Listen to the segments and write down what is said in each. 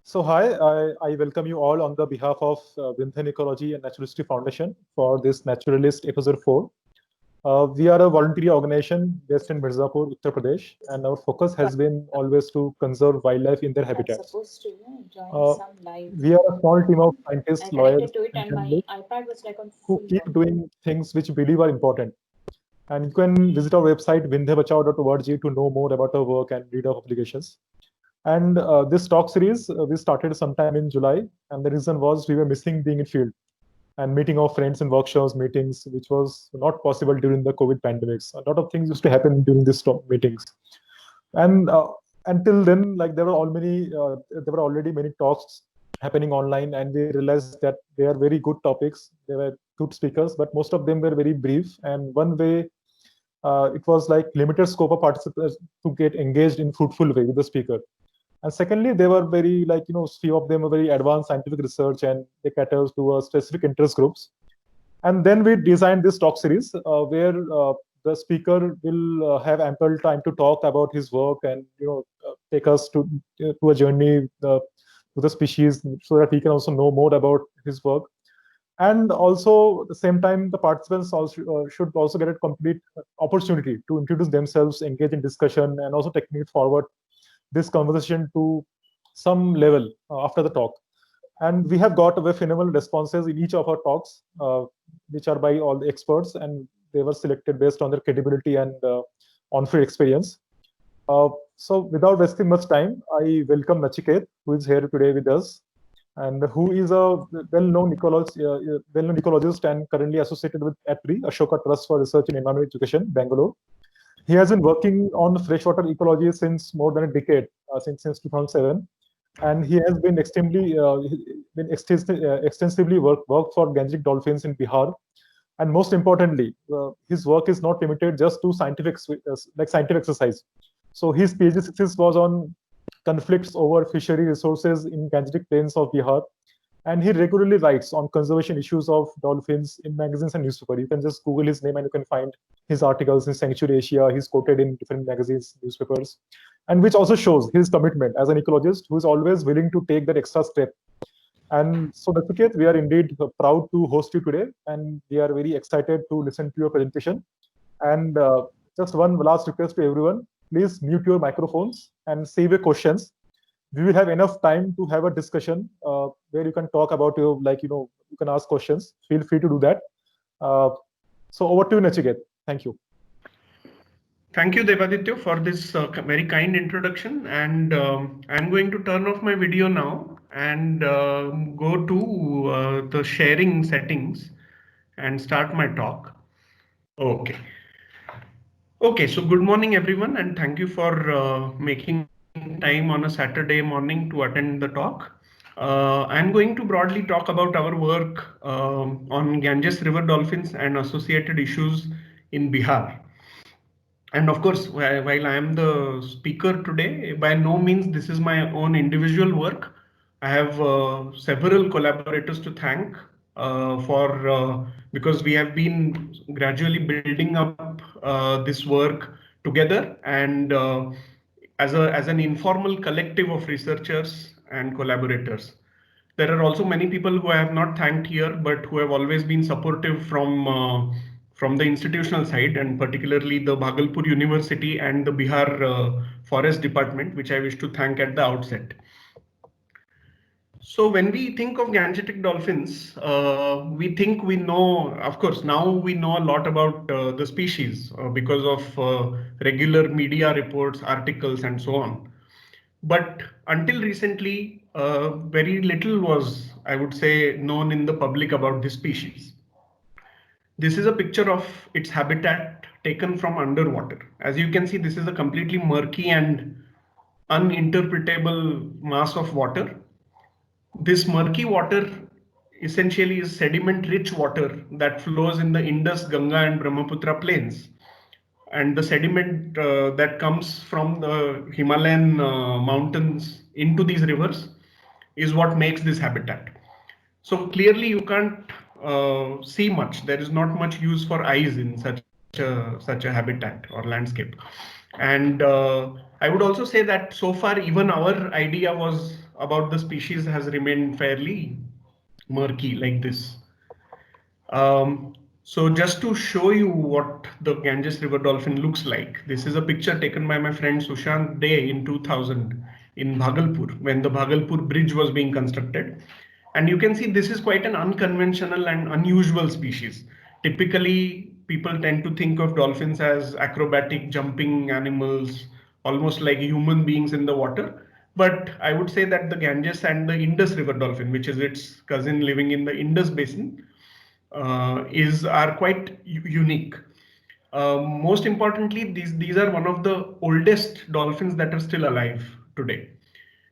So hi, I welcome you all on the behalf of Vindhyan Ecology and Natural History Foundation for this Naturalist episode 4. We are a voluntary organization based in Mirzapur, Uttar Pradesh, and our focus has been always to conserve wildlife in their I'm habitats. supposed to join Uh, some live. we are a small team of I scientists, lawyers, connected to it and and my journalists iPad was like on who full keep volume. doing things which we believe are important. And you can visit our website vindhyabachao.org to know more about our work and read our publications. And this talk series we started sometime in July, and the reason was we were missing being in field and meeting our friends in workshops, meetings, which was not possible during the COVID pandemics. A lot of things used to happen during these meetings, and until then, like there were already many talks happening online, and we realized that they are very good topics. They were good speakers, but most of them were very brief. And one way it was like limited scope of participants to get engaged in fruitful way with the speaker. And secondly, they were very like few of them are very advanced scientific research and they cater to a specific interest groups. And then we designed this talk series where the speaker will have ample time to talk about his work and take us to a journey to the species so that we can also know more about his work. And also at the same time the participants also should also get a complete opportunity to introduce themselves, engage in discussion, and also taking it forward this conversation to some level after the talk. And we have got very phenomenal responses in each of our talks, which are by all the experts, and they were selected based on their credibility and on-field experience. So without wasting much time, I welcome Nachiket, who is here today with us, and who is a well-known ecologist and currently associated with ATRI, Ashoka Trust for Research in Environmental Education, Bangalore. He has been working on freshwater ecology since more than a decade, since 2007, and he has been extensively worked for Gangetic dolphins in Bihar. And most importantly, his work is not limited just to scientific exercise. So his PhD thesis was on conflicts over fishery resources in Gangetic plains of Bihar, and he regularly writes on conservation issues of dolphins in magazines and newspapers. You can just Google his name and you can find his articles in Sanctuary Asia. He's quoted in different magazines, newspapers, and which also shows his commitment as an ecologist who is always willing to take that extra step. And so, Nachiket, we are indeed proud to host you today, and we are very excited to listen to your presentation. And just one last request to everyone: please mute your microphones and save your questions. We will have enough time to have a discussion where you can talk about your, you can ask questions. Feel free to do that. Uh, so over to you, Nachiket. Thank you. Thank you, Devaditya, for this very kind introduction. And I'm going to turn off my video now and go to the sharing settings and start my talk. Okay. Okay, so good morning, everyone, and thank you for making time on a Saturday morning to attend the talk. I'm going to broadly talk about our work on Ganges River dolphins and associated issues in Bihar. And of course, while I am the speaker today, by no means this is my own individual work. I have several collaborators to thank for because we have been gradually building up this work together and as an informal collective of researchers and collaborators. There are also many people who I have not thanked here, but who have always been supportive from the institutional side, and particularly the Bhagalpur University and the Bihar Forest Department, which I wish to thank at the outset. So when we think of Gangetic dolphins, we think we know, of course, now we know a lot about the species because of regular media reports, articles, and so on. But until recently, very little was, I would say, known in the public about this species. This is a picture of its habitat taken from underwater. As you can see, this is a completely murky and uninterpretable mass of water. This murky water essentially is sediment rich water that flows in the Indus, Ganga, and Brahmaputra plains. And the sediment that comes from the Himalayan mountains into these rivers is what makes this habitat. So clearly you can't see much. There is not much use for eyes in such a habitat or landscape. And I would also say that so far, even our idea was about the species has remained fairly murky like this. So just to show you what the Ganges River dolphin looks like, this is a picture taken by my friend Sushant Day in 2000 in Bhagalpur when the Bhagalpur bridge was being constructed. And you can see this is quite an unconventional and unusual species. Typically, people tend to think of dolphins as acrobatic jumping animals, almost like human beings in the water. But I would say that the Ganges and the Indus River dolphin, which is its cousin living in the Indus basin, are quite unique. Most importantly, these are one of the oldest dolphins that are still alive today,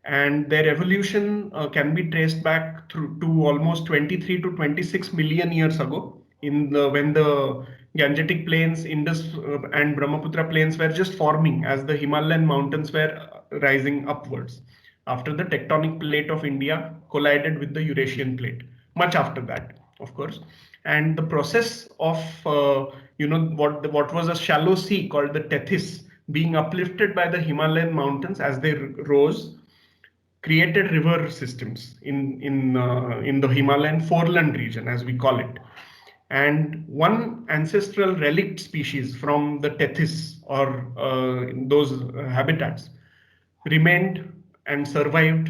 and their evolution can be traced back through to almost 23 to 26 million years ago, in the when the Gangetic plains, Indus and Brahmaputra plains were just forming as the Himalayan mountains were rising upwards after the tectonic plate of India collided with the Eurasian plate. Much after that, of course, and the process of what was a shallow sea called the Tethys being uplifted by the Himalayan mountains as they rose created river systems in the Himalayan foreland region, as we call it. And one ancestral relict species from the Tethys or those habitats remained and survived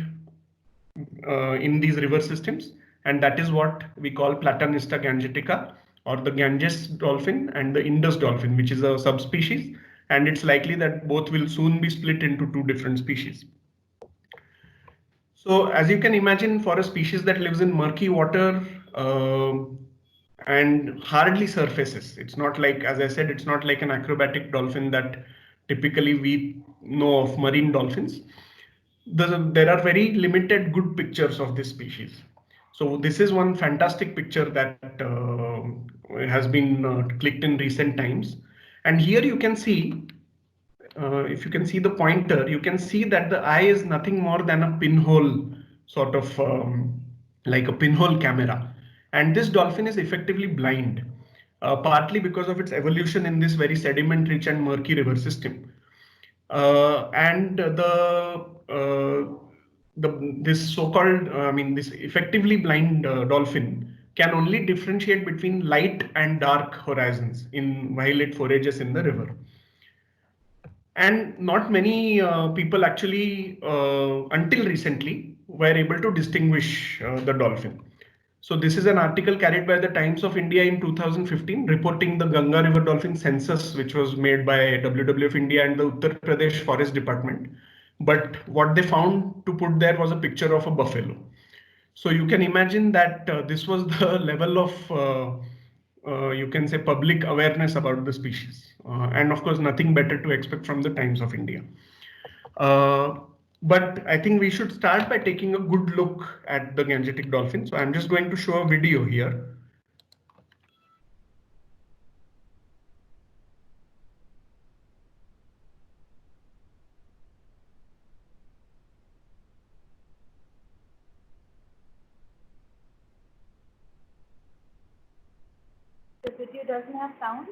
in these river systems, and that is what we call Platanista gangetica, or the Ganges dolphin and the Indus dolphin, which is a subspecies, and it's likely that both will soon be split into two different species. So as you can imagine, for a species that lives in murky water and hardly surfaces, it's not like, as I said, it's not like an acrobatic dolphin that typically we know of marine dolphins. There are very limited good pictures of this species. So this is one fantastic picture that has been clicked in recent times. And here you can see, if you can see the pointer, you can see that the eye is nothing more than a pinhole, sort of like a pinhole camera. And this dolphin is effectively blind, partly because of its evolution in this very sediment rich and murky river system. And this so-called, this effectively blind dolphin can only differentiate between light and dark horizons while it forages in the river. And not many people actually, until recently, were able to distinguish the dolphin. So this is an article carried by the Times of India in 2015, reporting the Ganga River dolphin census, which was made by WWF India and the Uttar Pradesh Forest Department. But what they found to put there was a picture of a buffalo. So you can imagine that this was the level of, you can say, public awareness about the species. And of course, nothing better to expect from the Times of India. But I think we should start by taking a good look at the Gangetic dolphin. So I'm just going to show a video here. The video doesn't have sound?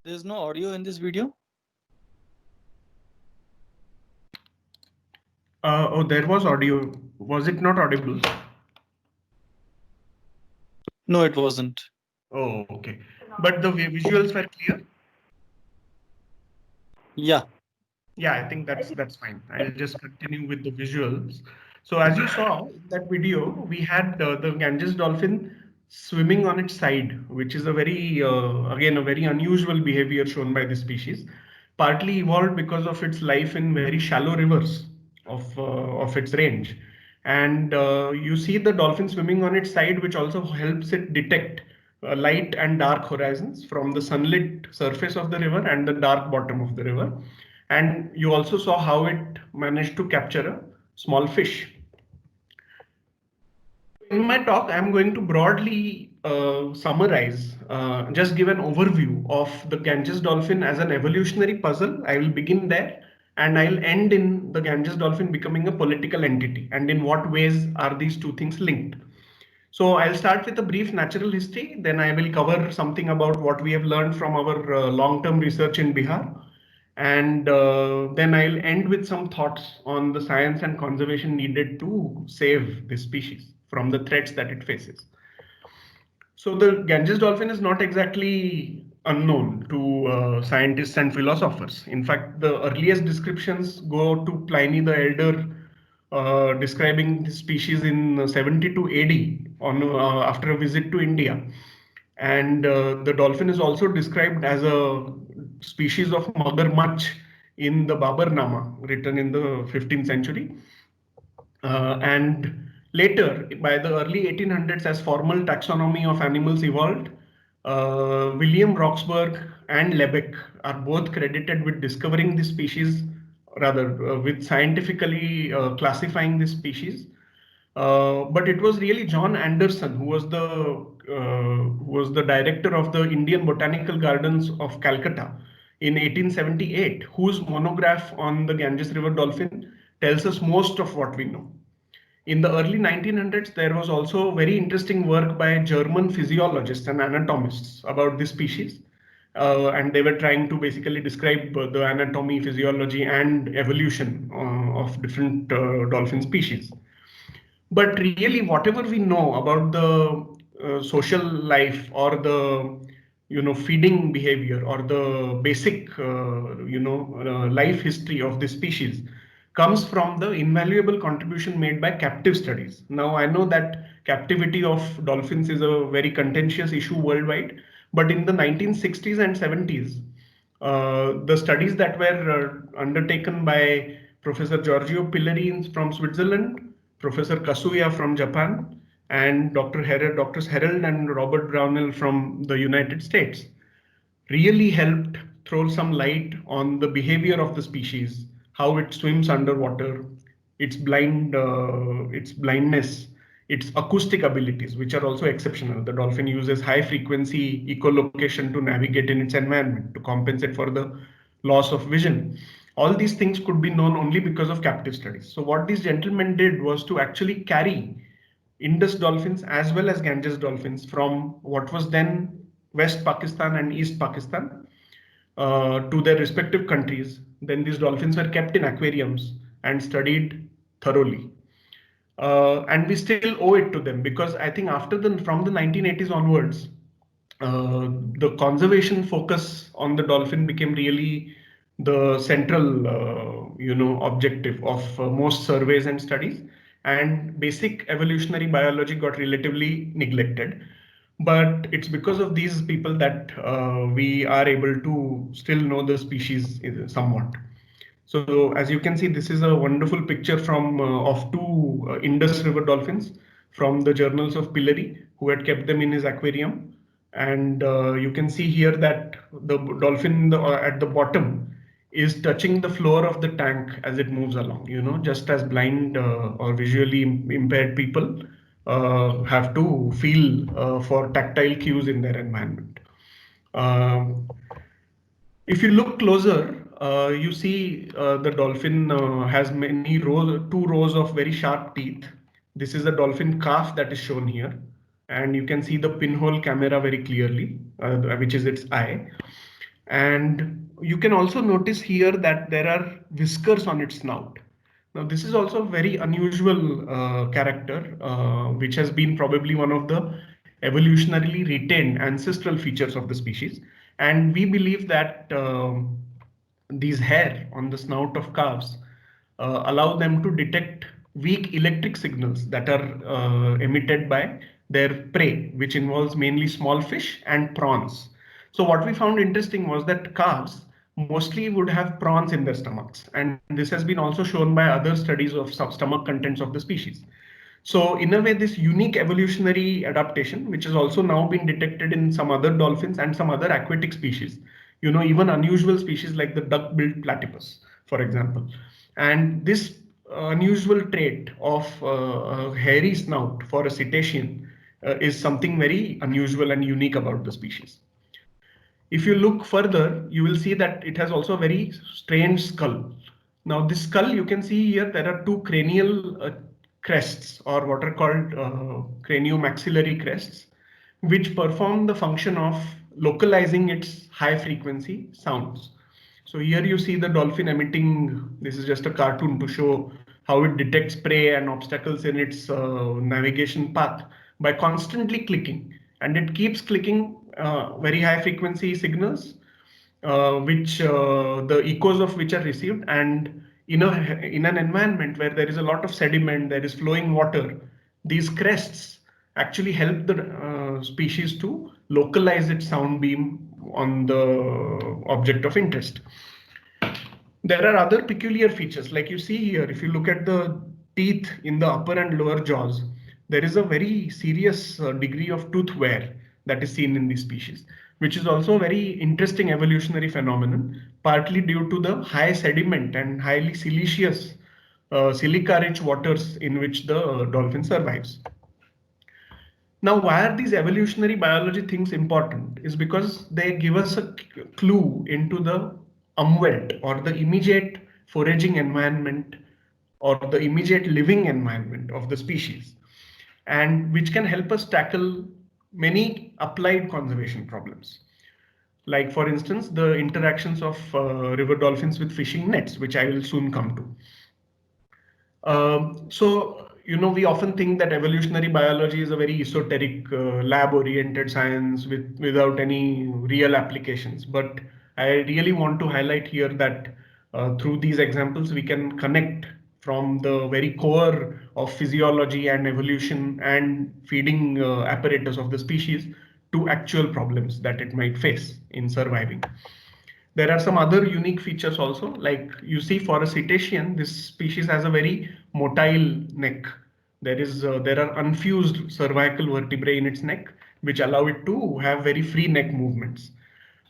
There's no audio in this video? Oh, there was audio. Was it not audible? No, it wasn't. Oh, okay. But the visuals were clear? Yeah. Yeah, I think that's fine. I'll just continue with the visuals. So as you saw in that video, we had the Ganges dolphin swimming on its side, which is a very, again, a very unusual behavior shown by this species, partly evolved because of its life in very shallow rivers of its range. And you see the dolphin swimming on its side, which also helps it detect light and dark horizons from the sunlit surface of the river and the dark bottom of the river. And you also saw how it managed to capture a small fish. in my talk, I'm going to broadly summarize, just give an overview of the Ganges dolphin as an evolutionary puzzle. I will begin there and I'll end in the Ganges dolphin becoming a political entity, and in what ways are these two things linked. So I'll start with a brief natural history, then I will cover something about what we have learned from our long-term research in Bihar. And then I'll end with some thoughts on the science and conservation needed to save this species from the threats that it faces. So the Ganges dolphin is not exactly unknown to scientists and philosophers. In fact, the earliest descriptions go to Pliny the Elder, describing the species in 72 AD after a visit to India. And the dolphin is also described as a species of Magarmach in the Babarnama, written in the 15th century. And later, by the early 1800s, as formal taxonomy of animals evolved, William Roxburgh and Lebeck are both credited with discovering this species, rather with scientifically classifying this species. But it was really John Anderson who was the director of the Indian Botanical Gardens of Calcutta in 1878, whose monograph on the Ganges River dolphin tells us most of what we know. In the early 1900s, there was also very interesting work by German physiologists and anatomists about this species. And they were trying to basically describe the anatomy, physiology, and evolution of different dolphin species. But really, whatever we know about the social life or the feeding behavior or the basic life history of this species comes from the invaluable contribution made by captive studies. Now, I know that captivity of dolphins is a very contentious issue worldwide, but in the 1960s and 70s, the studies that were undertaken by Professor Giorgio Pillari from Switzerland, Professor Kasuya from Japan, and Drs. Herald and Robert Brownell from the United States really helped throw some light on the behavior of the species, how it swims underwater, its blindness, its acoustic abilities, which are also exceptional. The dolphin uses high frequency echolocation to navigate in its environment to compensate for the loss of vision. All these things could be known only because of captive studies. So what these gentlemen did was to actually carry Indus dolphins as well as Ganges dolphins from what was then West Pakistan and East Pakistan to their respective countries. Then these dolphins were kept in aquariums and studied thoroughly. And we still owe it to them, because I think from the 1980s onwards, the conservation focus on the dolphin became really the central objective of most surveys and studies, and basic evolutionary biology got relatively neglected. But it's because of these people that we are able to still know the species somewhat. So as you can see, this is a wonderful picture from of two Indus River dolphins from the journals of Pillari, who had kept them in his aquarium. And you can see here that the dolphin at the bottom is touching the floor of the tank as it moves along, just as blind or visually impaired people have to feel for tactile cues in their environment. If you look closer, you see the dolphin has two rows of very sharp teeth. This is the dolphin calf that is shown here. And you can see the pinhole camera very clearly, which is its eye. And you can also notice here that there are whiskers on its snout. Now, this is also a very unusual character, which has been probably one of the evolutionarily retained ancestral features of the species. And we believe that these hair on the snout of calves allow them to detect weak electric signals that are emitted by their prey, which involves mainly small fish and prawns. So what we found interesting was that calves mostly would have prawns in their stomachs. And this has been also shown by other studies of stomach contents of the species. So in a way, this unique evolutionary adaptation, which has also now been detected in some other dolphins and some other aquatic species, even unusual species like the duck-billed platypus, for example. And this unusual trait of a hairy snout for a cetacean is something very unusual and unique about the species. If you look further, you will see that it has also a very strange skull. Now, this skull, you can see here, there are two cranial crests, or what are called craniomaxillary crests, which perform the function of localizing its high frequency sounds. So here you see the dolphin emitting, this is just a cartoon to show how it detects prey and obstacles in its navigation path by constantly clicking. And it keeps clicking very high frequency signals, which the echoes of which are received. And in an environment where there is a lot of sediment, there is flowing water, these crests actually help the species to localize its sound beam on the object of interest. There are other peculiar features, like you see here, if you look at the teeth in the upper and lower jaws, there is a very serious degree of tooth wear that is seen in this species, which is also a very interesting evolutionary phenomenon, partly due to the high sediment and highly siliceous, silica-rich waters in which the dolphin survives. Now, why are these evolutionary biology things important? Is because they give us a clue into the umwelt, or the immediate foraging environment, or the immediate living environment of the species, and which can help us tackle many applied conservation problems. Like, for instance, the interactions of river dolphins with fishing nets, which I will soon come to. So, we often think that evolutionary biology is a very esoteric, lab-oriented science without any real applications. But I really want to highlight here that through these examples, we can connect from the very core of physiology and evolution and feeding apparatus of the species to actual problems that it might face in surviving. There are some other unique features also, like you see for a cetacean, this species has a very motile neck. There are unfused cervical vertebrae in its neck, which allow it to have very free neck movements.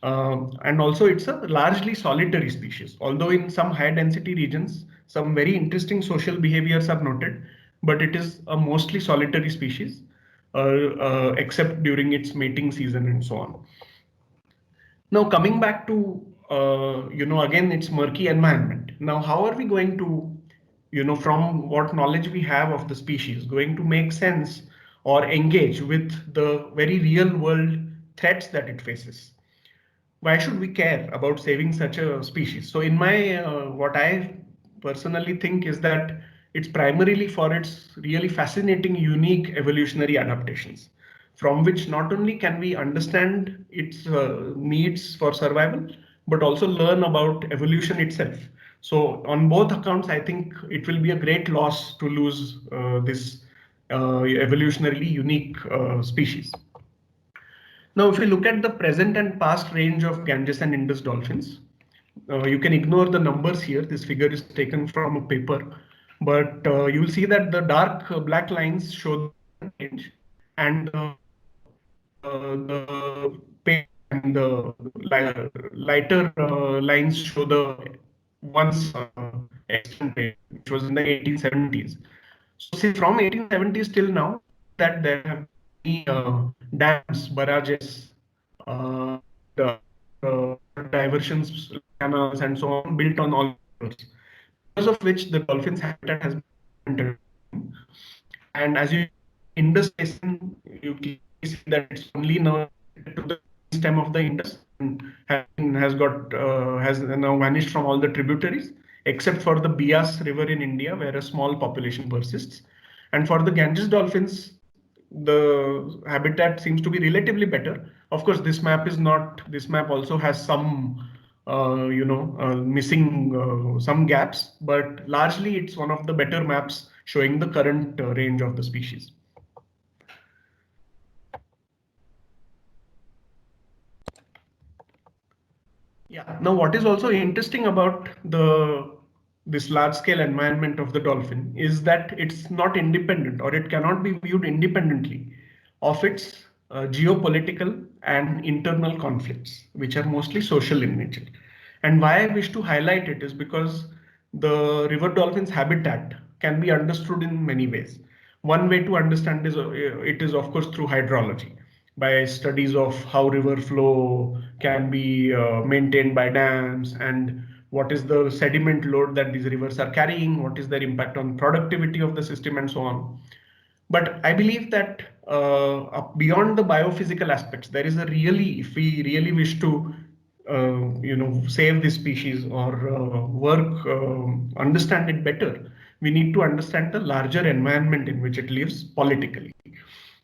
And also it's a largely solitary species, although in some high density regions, some very interesting social behaviors are noted, but it is a mostly solitary species, except during its mating season and so on. Now, coming back to, again, it's murky environment. Now, how are we going to, from what knowledge we have of the species, going to make sense or engage with the very real world threats that it faces? Why should we care about saving such a species? So in my, what I personally think is that it's primarily for its really fascinating, unique evolutionary adaptations, from which not only can we understand its needs for survival, but also learn about evolution itself. So on both accounts, I think it will be a great loss to lose this evolutionarily unique species. Now, if you look at the present and past range of Ganges and Indus dolphins, you can ignore the numbers here. This figure is taken from a paper, but you will see that the dark black lines show the range, and the pale and the lighter lines show the once extant range, which was in the 1870s. So, see, from 1870s till now, that there have been dams, barrages, the diversions, canals, and so on built on all rivers, because of which the dolphins' habitat has been entered. And as you Indus Basin, you can see that it's only now to the stem of the Indus and has now vanished from all the tributaries, except for the Bias River in India, where a small population persists. And for the Ganges dolphins, the habitat seems to be relatively better. Of course, this map also has some, missing some gaps, but largely it's one of the better maps showing the current range of the species. Yeah. Now, what is also interesting about this large-scale environment of the dolphin is that it's not independent, or it cannot be viewed independently of its geopolitical and internal conflicts, which are mostly social in nature. And why I wish to highlight it is because the river dolphin's habitat can be understood in many ways. One way to understand it is of course through hydrology, by studies of how river flow can be maintained by dams, and what is the sediment load that these rivers are carrying, what is their impact on productivity of the system, and so on. But I believe that beyond the biophysical aspects, there is a really, if we really wish to, save this species or work, understand it better, we need to understand the larger environment in which it lives politically,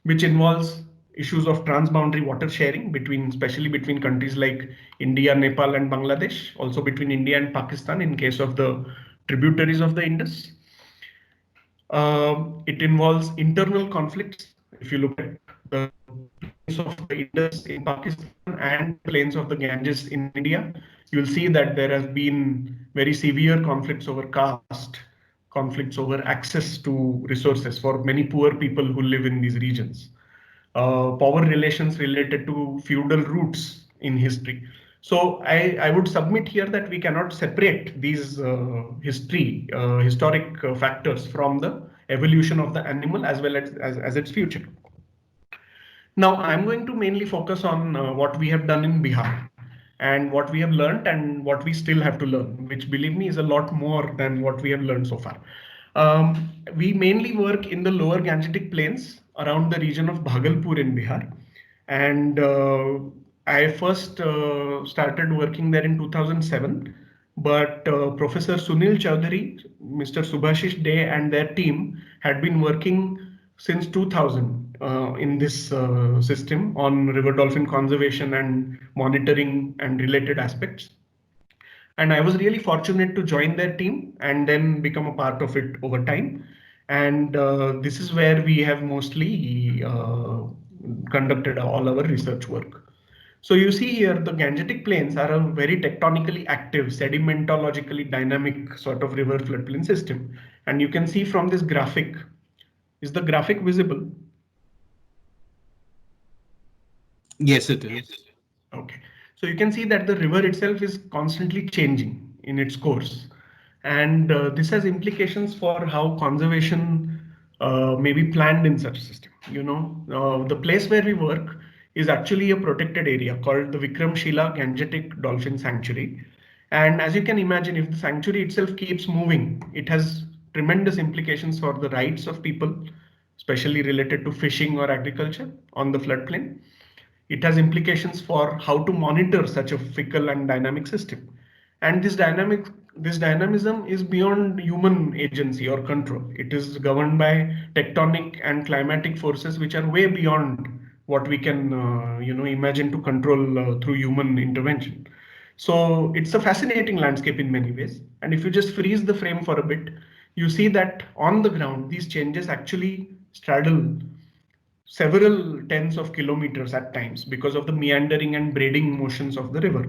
which involves issues of transboundary water sharing between, especially between countries like India, Nepal, and Bangladesh, also between India and Pakistan in case of the tributaries of the Indus. It involves internal conflicts. If you look at the plains of the Indus in Pakistan and plains of the Ganges in India, you'll see that there has been very severe conflicts over caste, conflicts over access to resources for many poor people who live in these regions. Power relations related to feudal roots in history. So I would submit here that we cannot separate these historic factors from the evolution of the animal as well as its future. Now I'm going to mainly focus on what we have done in Bihar and what we have learned and what we still have to learn, which believe me is a lot more than what we have learned so far. We mainly work in the lower Gangetic plains around the region of Bhagalpur in Bihar. And I first started working there in 2007, but Professor Sunil Chowdhury, Mr. Subhashish Day and their team had been working since 2000 in this system on river dolphin conservation and monitoring and related aspects. And I was really fortunate to join their team and then become a part of it over time. And this is where we have mostly conducted all our research work. So you see here, the Gangetic plains are a very tectonically active, sedimentologically dynamic sort of river floodplain system. And you can see from this graphic, is the graphic visible? Yes, it is. Okay. So you can see that the river itself is constantly changing in its course. And this has implications for how conservation may be planned in such a system. The place where we work is actually a protected area called the Vikramshila Gangetic Dolphin Sanctuary. And as you can imagine, if the sanctuary itself keeps moving, it has tremendous implications for the rights of people, especially related to fishing or agriculture on the floodplain. It has implications for how to monitor such a fickle and dynamic system. And this dynamism is beyond human agency or control. It is governed by tectonic and climatic forces, which are way beyond what we can imagine to control through human intervention. So it's a fascinating landscape in many ways. And if you just freeze the frame for a bit, you see that on the ground, these changes actually straddle several tens of kilometers at times because of the meandering and braiding motions of the river.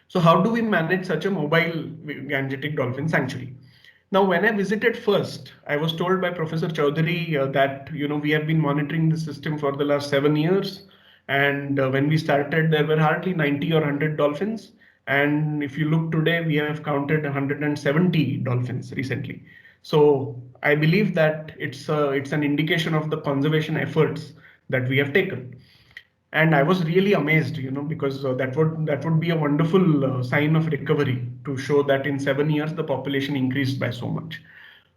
So how do we manage such a mobile Gangetic dolphin sanctuary? Now, when I visited first, I was told by Professor Chowdhury that we have been monitoring the system for the last 7 years. And when we started, there were hardly 90 or 100 dolphins. And if you look today, we have counted 170 dolphins recently. So I believe that it's an indication of the conservation efforts that we have taken. And I was really amazed, because that would be a wonderful sign of recovery to show that in 7 years the population increased by so much.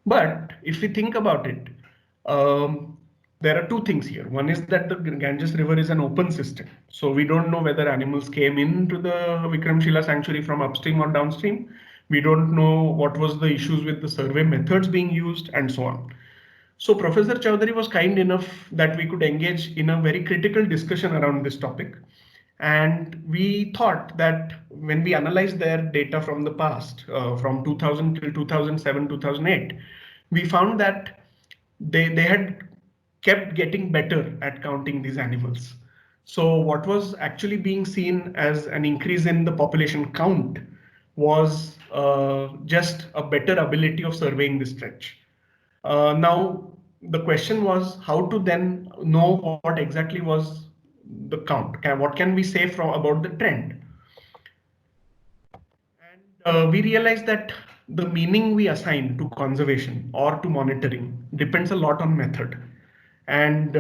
But if we think about it, there are two things here. One is that the Ganges River is an open system, so we don't know whether animals came into the Vikramshila sanctuary from upstream or downstream. We don't know what was the issues with the survey methods being used and so on. So Professor Chowdhury was kind enough that we could engage in a very critical discussion around this topic. And we thought that when we analyzed their data from the past, from 2000 till 2007, 2008, we found that they had kept getting better at counting these animals. So what was actually being seen as an increase in the population count was just a better ability of surveying the stretch. Now, the question was how to then know what exactly was the count. What can we say about the trend? And we realized that the meaning we assign to conservation or to monitoring depends a lot on method. And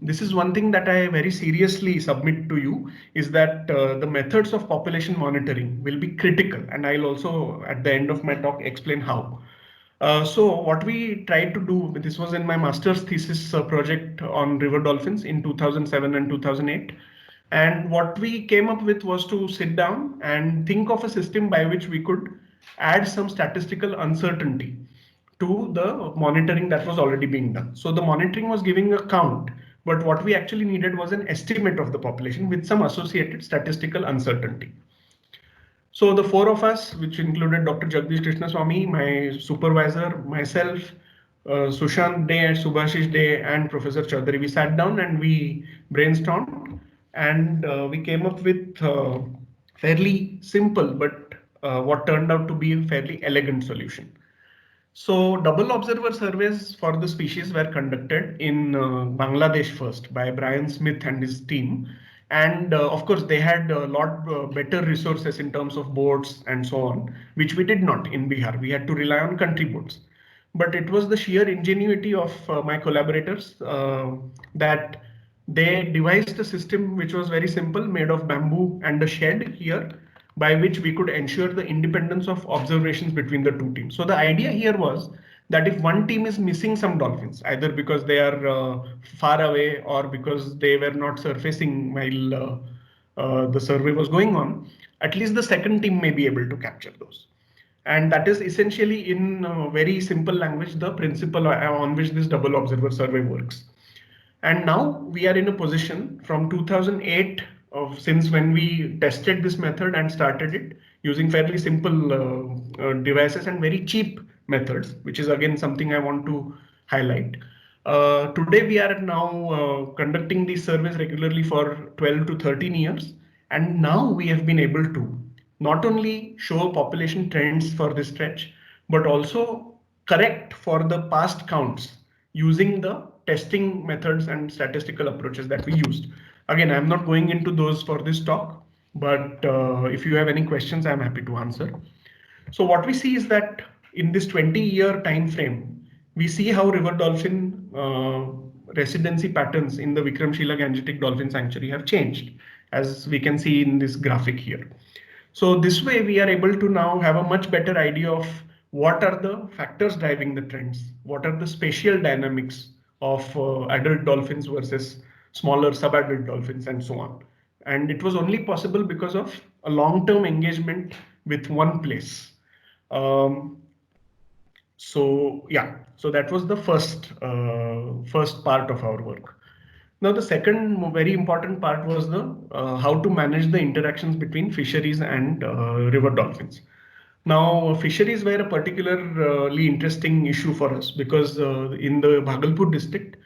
this is one thing that I very seriously submit to you, is that the methods of population monitoring will be critical. And I'll also at the end of my talk explain how. So what we tried to do, this was in my master's thesis project on river dolphins in 2007 and 2008. And what we came up with was to sit down and think of a system by which we could add some statistical uncertainty to the monitoring that was already being done. So the monitoring was giving a count, but what we actually needed was an estimate of the population with some associated statistical uncertainty. So the four of us, which included Dr. Jagdish Krishnaswamy, my supervisor, myself, Sushant Day, Subhashish Day, and Professor Chaudhary, we sat down and we brainstormed, and we came up with fairly simple, but what turned out to be a fairly elegant solution. So double observer surveys for the species were conducted in Bangladesh first by Brian Smith and his team. And of course, they had a lot better resources in terms of boats and so on, which we did not in Bihar. We had to rely on country boats. But it was the sheer ingenuity of my collaborators that they devised a system which was very simple, made of bamboo and a shed here, by which we could ensure the independence of observations between the two teams. So the idea here was that if one team is missing some dolphins, either because they are far away or because they were not surfacing while the survey was going on, at least the second team may be able to capture those. And that is essentially, in very simple language, the principle on which this double observer survey works. And now we are in a position from 2008, since when we tested this method and started it using fairly simple devices and very cheap methods, which is again something I want to highlight. Today we are now conducting these surveys regularly for 12 to 13 years. And now we have been able to not only show population trends for this stretch, but also correct for the past counts using the testing methods and statistical approaches that we used. Again, I'm not going into those for this talk, but if you have any questions, I'm happy to answer. So what we see is that in this 20-year time frame, we see how river dolphin residency patterns in the Vikramshila Gangetic Dolphin Sanctuary have changed, as we can see in this graphic here. So this way we are able to now have a much better idea of what are the factors driving the trends, what are the spatial dynamics of adult dolphins versus smaller subadult dolphins and so on. And it was only possible because of a long-term engagement with one place. So yeah, so that was the first part of our work. Now, the second very important part was the how to manage the interactions between fisheries and river dolphins. Now, fisheries were a particularly interesting issue for us because in the Bhagalpur district,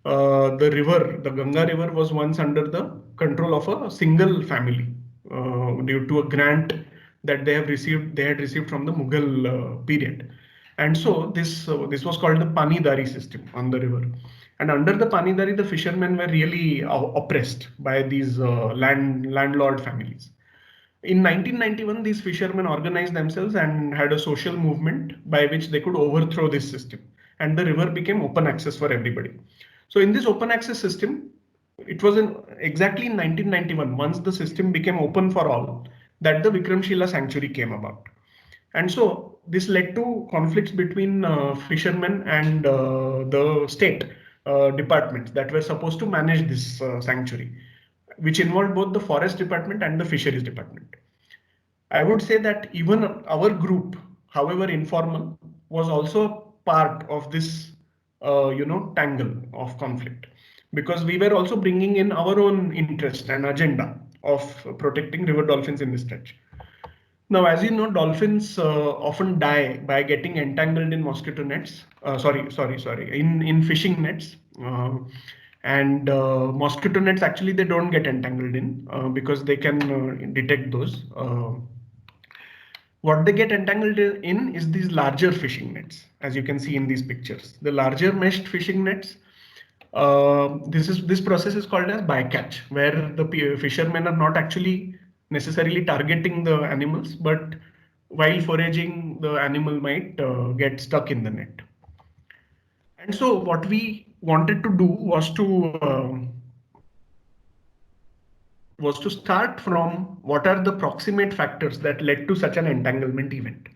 the river, the Ganga River, was once under the control of a single family due to a grant that they had received from the Mughal period. And so this was called the Panidari system on the river. And under the Panidari, the fishermen were really oppressed by these landlord families. In 1991, these fishermen organized themselves and had a social movement by which they could overthrow this system. And the river became open access for everybody. So in this open access system, it was exactly in 1991, once the system became open for all, that the Vikramshila sanctuary came about. And so this led to conflicts between fishermen and the state departments that were supposed to manage this sanctuary, which involved both the forest department and the fisheries department. I would say that even our group, however informal, was also part of this tangle of conflict, because we were also bringing in our own interest and agenda of protecting river dolphins in this stretch. Now, as you know, dolphins often die by getting entangled in mosquito nets. In fishing nets. And mosquito nets, actually, they don't get entangled in because they can detect those. What they get entangled in is these larger fishing nets, as you can see in these pictures. The larger meshed fishing nets. This process is called as bycatch, where the fishermen are not actually necessarily targeting the animals, but while foraging, the animal might get stuck in the net. And so what we wanted to do was to start from what are the proximate factors that led to such an entanglement event.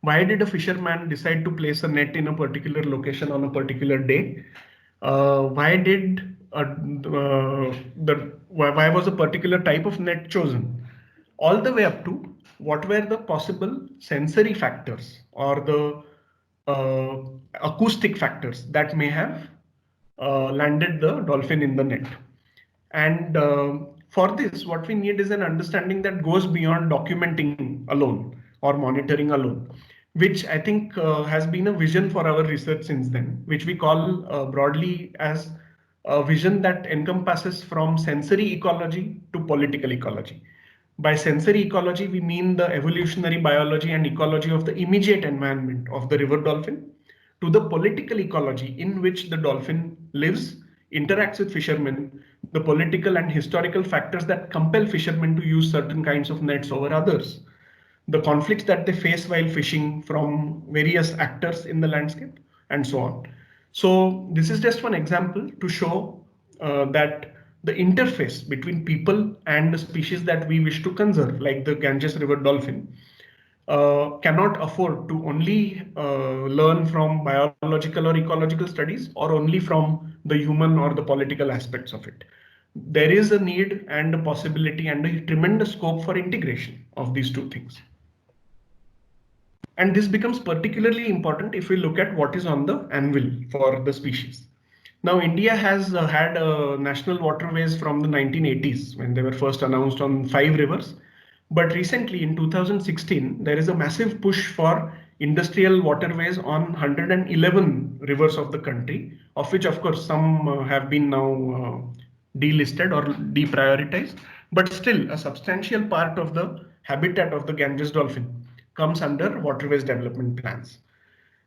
Why did a fisherman decide to place a net in a particular location on a particular day? Why was a particular type of net chosen? All the way up to what were the possible sensory factors or the acoustic factors that may have landed the dolphin in the net. And for this, what we need is an understanding that goes beyond documenting alone or monitoring alone, which I think has been a vision for our research since then, which we call broadly as a vision that encompasses from sensory ecology to political ecology. By sensory ecology, we mean the evolutionary biology and ecology of the immediate environment of the river dolphin, to the political ecology in which the dolphin lives, interacts with fishermen, the political and historical factors that compel fishermen to use certain kinds of nets over others, the conflicts that they face while fishing from various actors in the landscape, and so on. So this is just one example to show that the interface between people and the species that we wish to conserve, like the Ganges River dolphin, cannot afford to only learn from biological or ecological studies or only from the human or the political aspects of it. There is a need and a possibility and a tremendous scope for integration of these two things. And this becomes particularly important if we look at what is on the anvil for the species. Now, India has had national waterways from the 1980s when they were first announced on 5 rivers. But recently in 2016, there is a massive push for industrial waterways on 111 rivers of the country, of which, of course, some have been now delisted or deprioritized. But still, a substantial part of the habitat of the Ganges dolphin comes under waterways development plans.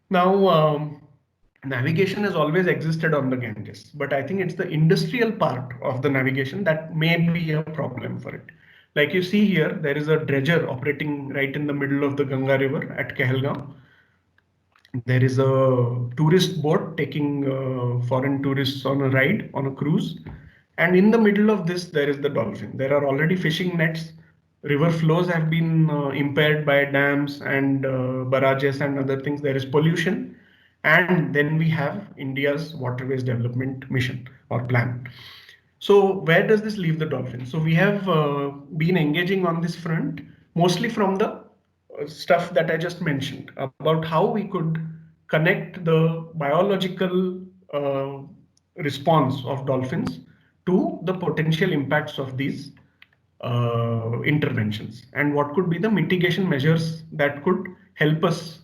Now, navigation has always existed on the Ganges, but I think it's the industrial part of the navigation that may be a problem for it. Like you see here, there is a dredger operating right in the middle of the Ganga River at Kehelgaon. There is a tourist boat taking foreign tourists on a ride, on a cruise. And in the middle of this, there is the dolphin. There are already fishing nets. River flows have been impaired by dams and barrages and other things. There is pollution. And then we have India's waterways development mission or plan. So where does this leave the dolphin? So we have been engaging on this front, mostly from the stuff that I just mentioned about how we could connect the biological response of dolphins to the potential impacts of these interventions, and what could be the mitigation measures that could help us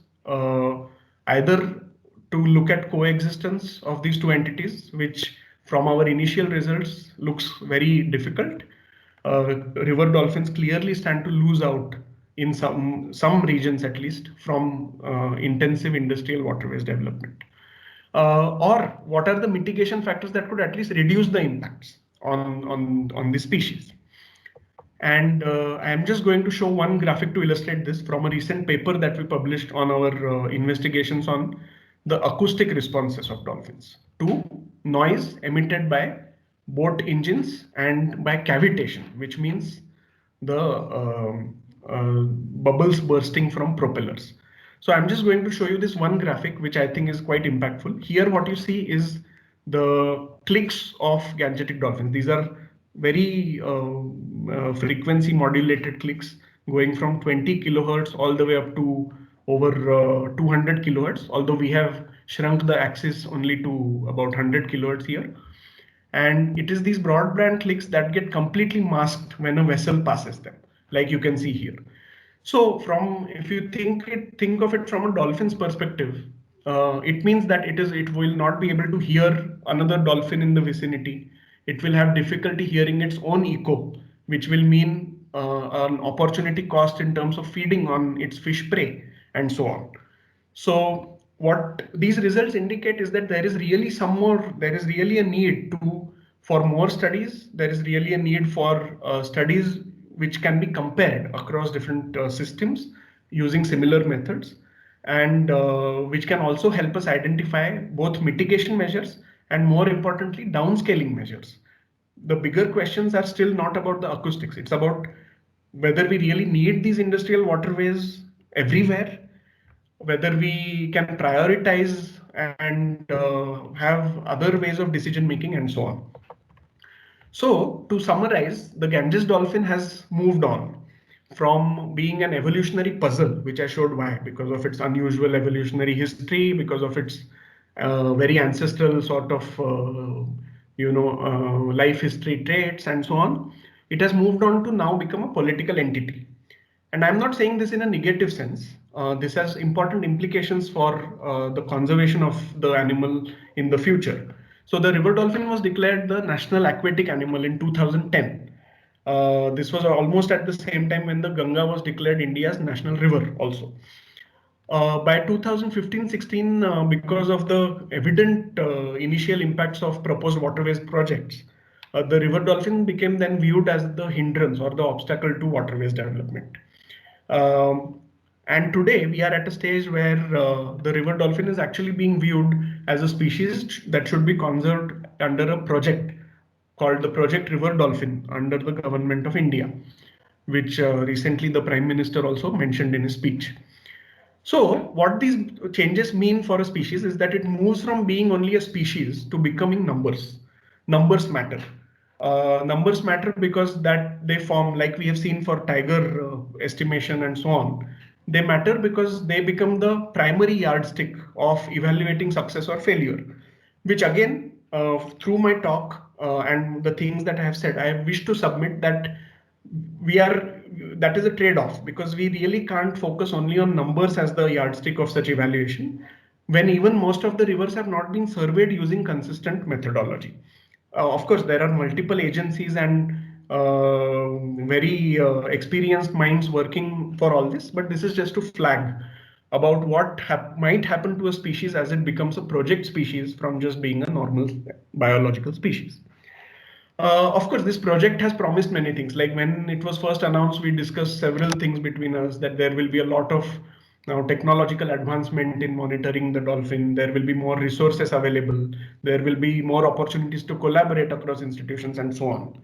either to look at coexistence of these two entities, which from our initial results looks very difficult. River dolphins clearly stand to lose out in some regions at least from intensive industrial waterways development. Or what are the mitigation factors that could at least reduce the impacts on the species? And I'm just going to show one graphic to illustrate this from a recent paper that we published on our investigations on the acoustic responses of dolphins to noise emitted by boat engines and by cavitation, which means the bubbles bursting from propellers. So I'm just going to show you this one graphic, which I think is quite impactful. Here, what you see is the clicks of gangetic dolphins. These are very frequency modulated clicks going from 20 kilohertz all the way up to over 200 kilohertz, although we have shrunk the axis only to about 100 kilohertz here. And it is these broadband clicks that get completely masked when a vessel passes them, like you can see here. So if you think of it from a dolphin's perspective, it means that it will not be able to hear another dolphin in the vicinity. It will have difficulty hearing its own echo, which will mean an opportunity cost in terms of feeding on its fish prey and so on. So what these results indicate is that there is really a need for more studies. There is really a need for studies which can be compared across different systems using similar methods, and which can also help us identify both mitigation measures and, more importantly, downscaling measures. The bigger questions are still not about the acoustics. It's about whether we really need these industrial waterways everywhere, whether we can prioritize and have other ways of decision making, and so on. So, to summarize, the Ganges dolphin has moved on from being an evolutionary puzzle, which I showed why, because of its unusual evolutionary history, because of its very ancestral sort of, life history traits, and so on. It has moved on to now become a political entity. And I'm not saying this in a negative sense. This has important implications for the conservation of the animal in the future. So the river dolphin was declared the national aquatic animal in 2010. This was almost at the same time when the Ganga was declared India's national river also. By 2015-16, because of the evident initial impacts of proposed waterways projects, the river dolphin became then viewed as the hindrance or the obstacle to waterways development. And today we are at a stage where the river dolphin is actually being viewed as a species that should be conserved under a project called the Project River Dolphin under the government of India, which recently the Prime Minister also mentioned in his speech. So what these changes mean for a species is that it moves from being only a species to becoming numbers. Numbers matter. Numbers matter because that they form, like we have seen for tiger estimation and so on, they matter because they become the primary yardstick of evaluating success or failure, which again, through my talk and the things that I have said, I wish to submit that that is a trade-off, because we really can't focus only on numbers as the yardstick of such evaluation, when even most of the rivers have not been surveyed using consistent methodology. Of course, there are multiple agencies and very experienced minds working for all this, but this is just to flag about what might happen to a species as it becomes a project species from just being a normal biological species. Of course, this project has promised many things. Like when it was first announced, we discussed several things between us, that there will be a lot of now technological advancement in monitoring the dolphin. There will be more resources available. There will be more opportunities to collaborate across institutions and so on.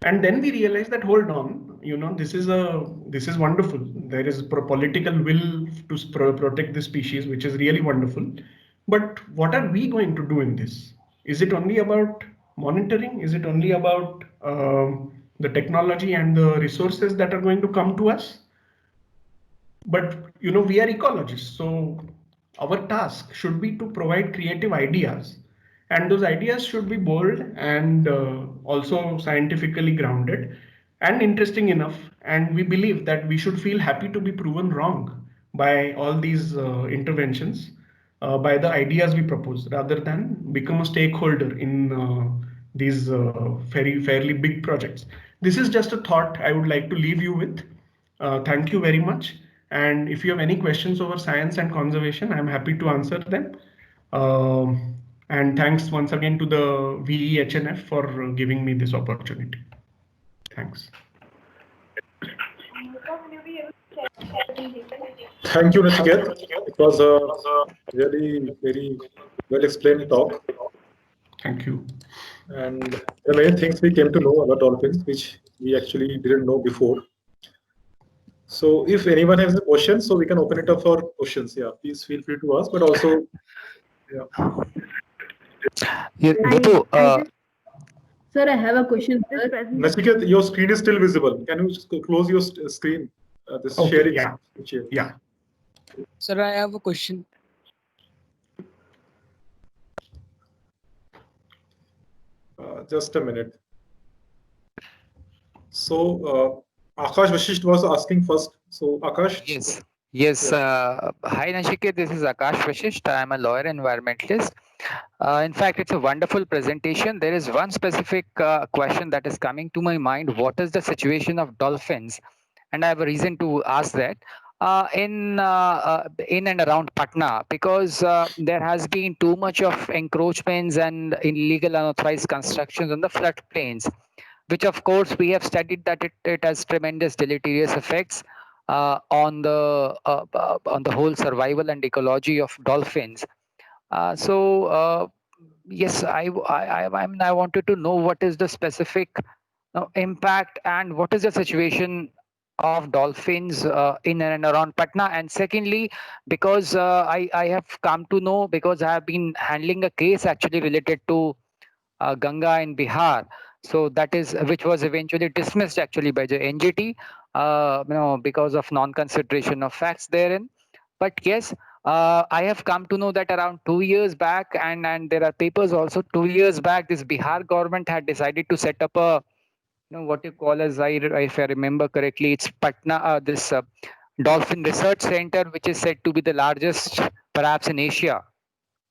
And then we realized that, hold on, this is wonderful. There is political will to protect the species, which is really wonderful. But what are we going to do in this? Is it only about monitoring? Is it only about the technology and the resources that are going to come to us? But we are ecologists, so our task should be to provide creative ideas, and those ideas should be bold and also scientifically grounded and interesting enough. And we believe that we should feel happy to be proven wrong by all these interventions, by the ideas we propose, rather than become a stakeholder in these fairly big projects. This is just a thought I would like to leave you with. Thank you very much. And if you have any questions over science and conservation, I'm happy to answer them. And thanks once again to the VEHNF for giving me this opportunity. Thanks. Thank you, Nachiket. It was a really very well explained talk. Thank you. And there are many things we came to know about dolphins, which we actually didn't know before. So if anyone has a question, so we can open it up for questions. Yeah, please feel free to ask, but also, yeah. Vipul, sir, I have a question. Nachiket, your screen is still visible. Can you just close your screen? This sharing. Yeah. Sir, I have a question. Just a minute. So Akash Vashisht was asking first. So Akash. Yes. Hi Nachiket, this is Akash Vashisht. I am a lawyer environmentalist. In fact, it's a wonderful presentation. There is one specific question that is coming to my mind. What is the situation of dolphins? And I have a reason to ask that. In and around Patna, because there has been too much of encroachments and illegal unauthorized constructions on the floodplains, which of course we have studied that it has tremendous deleterious effects on the whole survival and ecology of dolphins. Yes, I wanted to know what is the specific impact and what is the situation of dolphins in and around Patna. And secondly, because I have come to know, because I have been handling a case actually related to Ganga in Bihar. So that is, which was eventually dismissed actually by the NGT, because of non-consideration of facts therein. But yes, I have come to know that around 2 years back, and there are papers also, 2 years back, this Bihar government had decided to set up a, what you call as, if I remember correctly, it's Patna, this Dolphin Research Center, which is said to be the largest perhaps in Asia.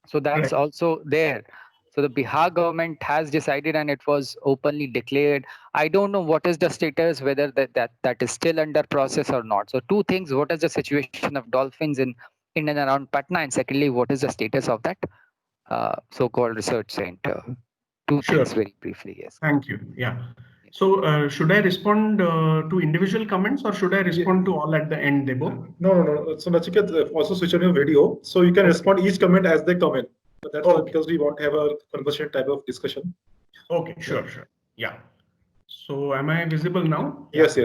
So that's also there. So the Bihar government has decided, and it was openly declared. I don't know what is the status, whether that is still under process or not. So two things: what is the situation of dolphins in and around Patna, and secondly, what is the status of that so-called research center? Two things very briefly. Yes. Thank you. Yeah. So should I respond to individual comments, or should I respond to all at the end, Debo? No. So Nachiket, also switch on your video, so you can respond each comment as they come in. But that's all, because we want to have a conversation type of discussion. Okay, sure. Yeah. So am I visible now? Yes.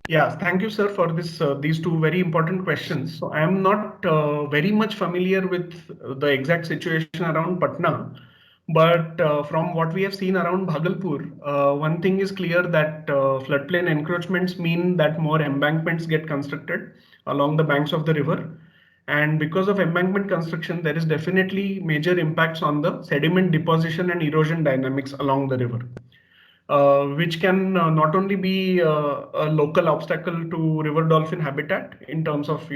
Yeah, thank you, sir, for this these two very important questions. So I am not very much familiar with the exact situation around Patna, but from what we have seen around Bhagalpur, one thing is clear, that floodplain encroachments mean that more embankments get constructed along the banks of the river. And because of embankment construction, there is definitely major impacts on the sediment deposition and erosion dynamics along the river. Which can not only be a local obstacle to river dolphin habitat in terms of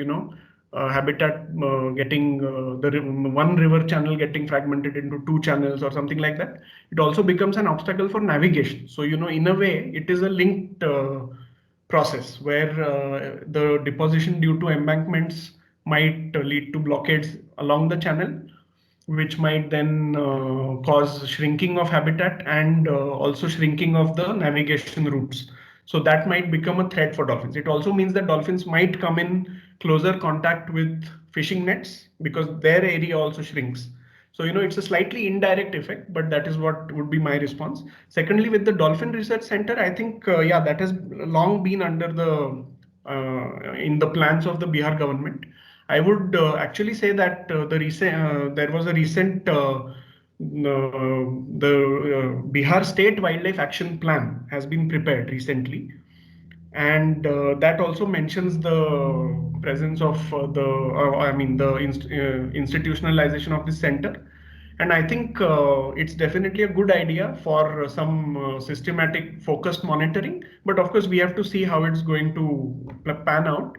habitat getting one river channel getting fragmented into two channels or something like that. It also becomes an obstacle for navigation. So in a way, it is a linked process where the deposition due to embankments might lead to blockades along the channel, which might then cause shrinking of habitat and also shrinking of the navigation routes. So that might become a threat for dolphins. It also means that dolphins might come in closer contact with fishing nets, because their area also shrinks. So it's a slightly indirect effect, but that is what would be my response. Secondly, with the Dolphin Research Center, I think that has long been under the in the plans of the Bihar government. I would actually say that there was a recent the Bihar State Wildlife Action Plan has been prepared recently, and that also mentions the presence of the institutionalization of this center. And I think it's definitely a good idea for some systematic focused monitoring, but of course we have to see how it's going to pan out.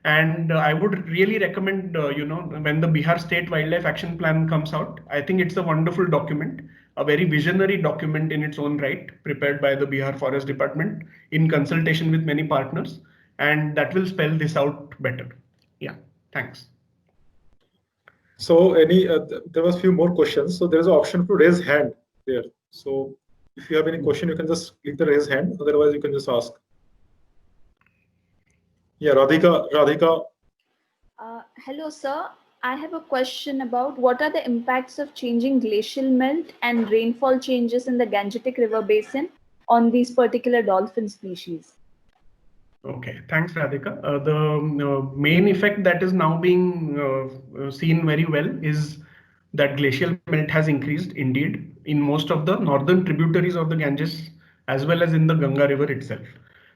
And I would really recommend, when the Bihar State Wildlife Action Plan comes out, I think it's a wonderful document, a very visionary document in its own right, prepared by the Bihar Forest Department in consultation with many partners, and that will spell this out better. Yeah, thanks. So there was a few more questions. So there is an option to raise hand there. So if you have any question, you can just click the raise hand. Otherwise, you can just ask. Yeah, Radhika. Hello, sir. I have a question about what are the impacts of changing glacial melt and rainfall changes in the Gangetic River Basin on these particular dolphin species? Okay, thanks, Radhika. The main effect that is now being seen very well is that glacial melt has increased indeed in most of the northern tributaries of the Ganges, as well as in the Ganga River itself.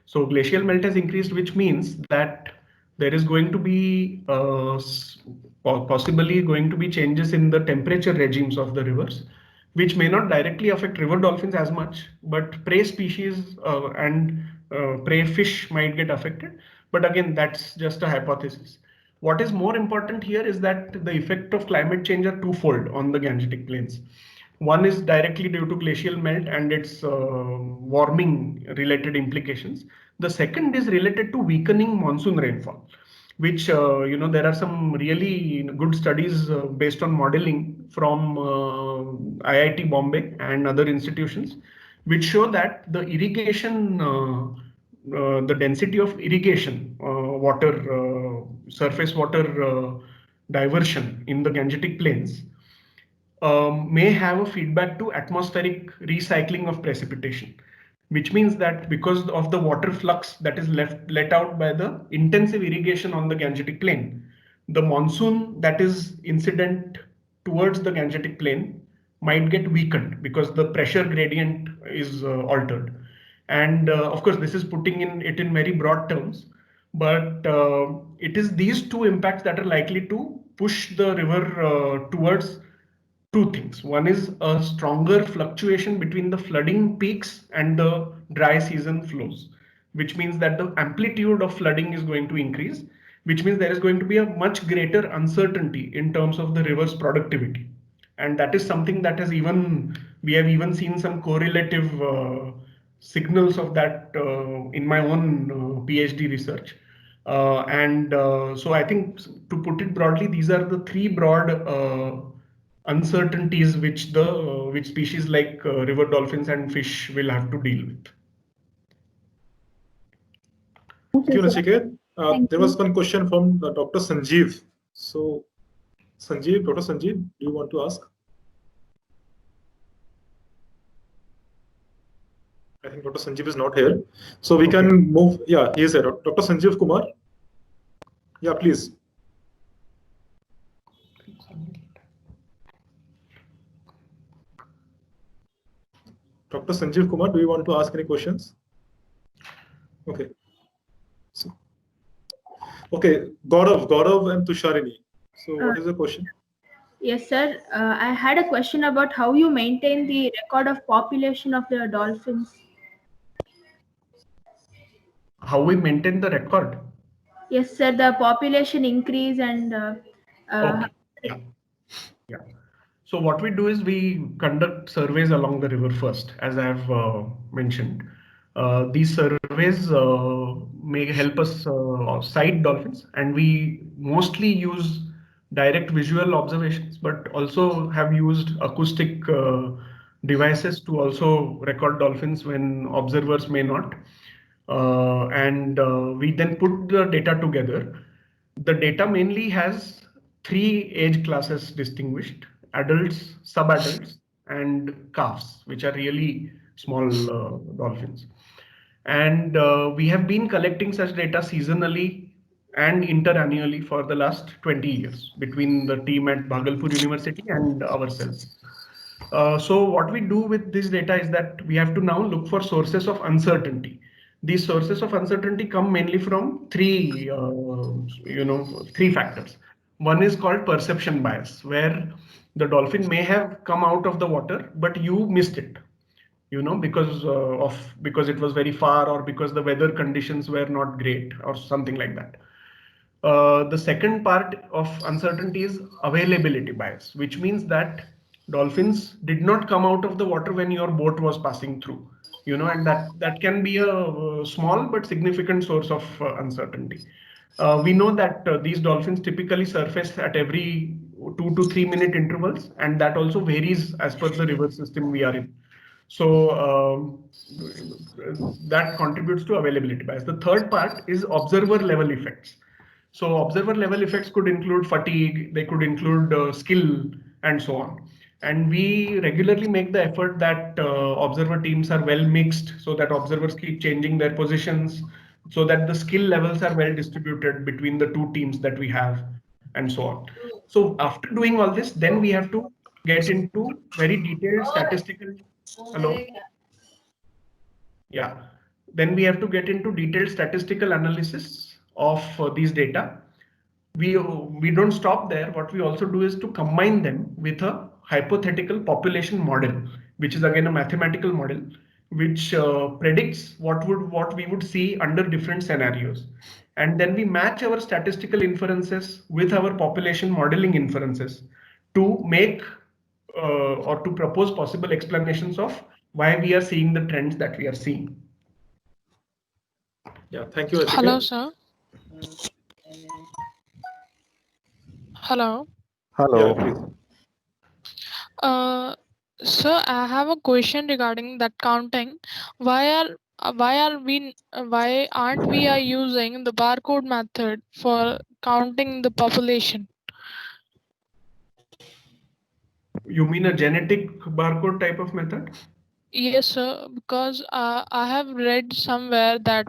So glacial melt has increased, which means that there is going to be possibly going to be changes in the temperature regimes of the rivers, which may not directly affect river dolphins as much, but prey species and prey fish might get affected. But again, that's just a hypothesis. What is more important here is that the effect of climate change are twofold on the Gangetic plains. One is directly due to glacial melt and its warming related implications. The second is related to weakening monsoon rainfall, which there are some really good studies based on modeling from IIT Bombay and other institutions, which show that the irrigation the density of irrigation, surface water diversion in the Gangetic Plains may have a feedback to atmospheric recycling of precipitation, which means that because of the water flux that is let out by the intensive irrigation on the Gangetic Plain, the monsoon that is incident towards the Gangetic Plain might get weakened because the pressure gradient is altered. And of course, this is putting it in very broad terms, but it is these two impacts that are likely to push the river towards two things. One is a stronger fluctuation between the flooding peaks and the dry season flows, which means that the amplitude of flooding is going to increase, which means there is going to be a much greater uncertainty in terms of the river's productivity. And that is something that we have even seen some correlative signals of that in my own PhD research. So I think, to put it broadly, these are the three broad uncertainties which species like river dolphins and fish will have to deal with. Thank you, Nachiket. There was you. one question from Dr. Sanjeev. So, Dr. Sanjeev, do you want to ask? I think Dr. Sanjeev is not here. So we can move. Yeah, he is here. Dr. Sanjeev Kumar. Yeah, please. Dr. Sanjeev Kumar, do you want to ask any questions? Okay. Okay, Gaurav and Tusharini. So what is the question? Yes, sir. I had a question about how you maintain the record of population of the dolphins. How we maintain the record? Yes, sir. The population increase and. Okay. Yeah. So what we do is we conduct surveys along the river first, as I have mentioned. These surveys may help us sight dolphins, and we mostly use direct visual observations, but also have used acoustic devices to also record dolphins when observers may not. We then put the data together. The data mainly has three age classes distinguished: adults, sub-adults, and calves, which are really small dolphins. And we have been collecting such data seasonally and interannually for the last 20 years between the team at Bhagalpur University and ourselves. So what we do with this data is that we have to now look for sources of uncertainty. These sources of uncertainty come mainly from three factors. One is called perception bias, where the dolphin may have come out of the water, but you missed it, because it was very far, or because the weather conditions were not great, or something like that. The second part of uncertainty is availability bias, which means that dolphins did not come out of the water when your boat was passing through, and that can be a small but significant source of uncertainty. We know that these dolphins typically surface at every 2 to 3 minute intervals, and that also varies as per the river system we are in. So that contributes to availability bias. The third part is observer level effects. So observer level effects could include fatigue, they could include skill, and so on. And we regularly make the effort that observer teams are well mixed, so that observers keep changing their positions, so that the skill levels are well distributed between the two teams that we have, and so on. So after doing all this, then we have to get into very detailed statistical. Hello? Yeah. Then we have to get into detailed statistical analysis of these data. We don't stop there. What we also do is to combine them with a hypothetical population model, which is again a mathematical model, which predicts what we would see under different scenarios. And then we match our statistical inferences with our population modeling inferences to make or to propose possible explanations of why we are seeing the trends that we are seeing. Yeah, thank you, Nachiket. Hello, sir. Hello. Yeah, please. Sir, I have a question regarding that counting. Why are why aren't we using the barcode method for counting the population? You mean a genetic barcode type of method? Yes, sir, because I have read somewhere that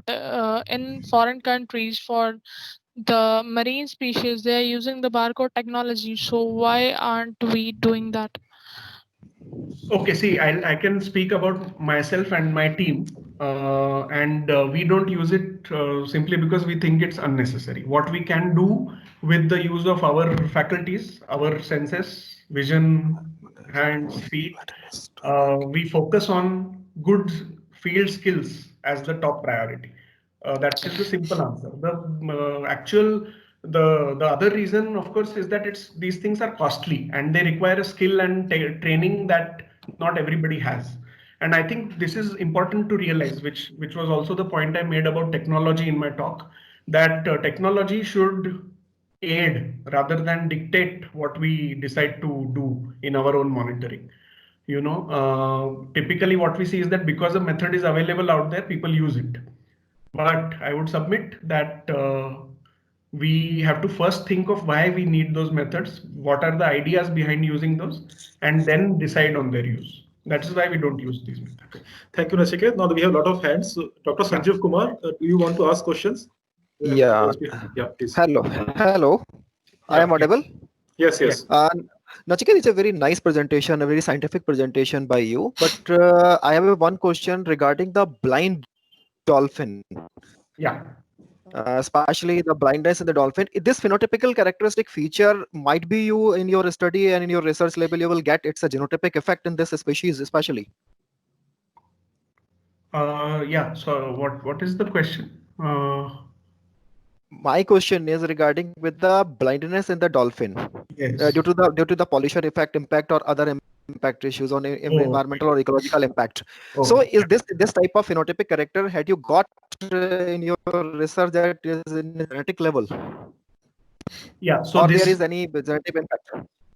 in foreign countries for the marine species, they are using the barcode technology. So why aren't we doing that? Okay, see, I can speak about myself and my team, and we don't use it simply because we think it's unnecessary. What we can do with the use of our faculties, our senses, vision, hands, feet, we focus on good field skills as the top priority. That is the simple answer. The other reason, of course, is that these things are costly and they require a skill and training that not everybody has. And I think this is important to realize, which was also the point I made about technology in my talk, that technology should aid rather than dictate what we decide to do in our own monitoring. Typically what we see is that because a method is available out there, people use it. But I would submit that we have to first think of why we need those methods, what are the ideas behind using those, and then decide on their use. That is why we don't use these methods. Thank you, Nachiket. Now we have a lot of hands. So, Dr. Sanjeev Kumar, do you want to ask questions? Yeah. Yeah, please. Hello. I am audible? Yes, yes. Nachiket, it's a very nice presentation, a very scientific presentation by you. But I have one question regarding the blind dolphin. Yeah. Especially the blindness in the dolphin. This phenotypical characteristic feature might be you in your study and in your research label, you will get it's a genotypic effect in this species, especially. Yeah. So what is the question? My question is regarding with the blindness in the dolphin. Yes. Due to the pollution effect impact or other impact issues on environmental or ecological impact. So is this type of phenotypic character had you got in your research that is in genetic level? Yeah. So or there is any genetic impact?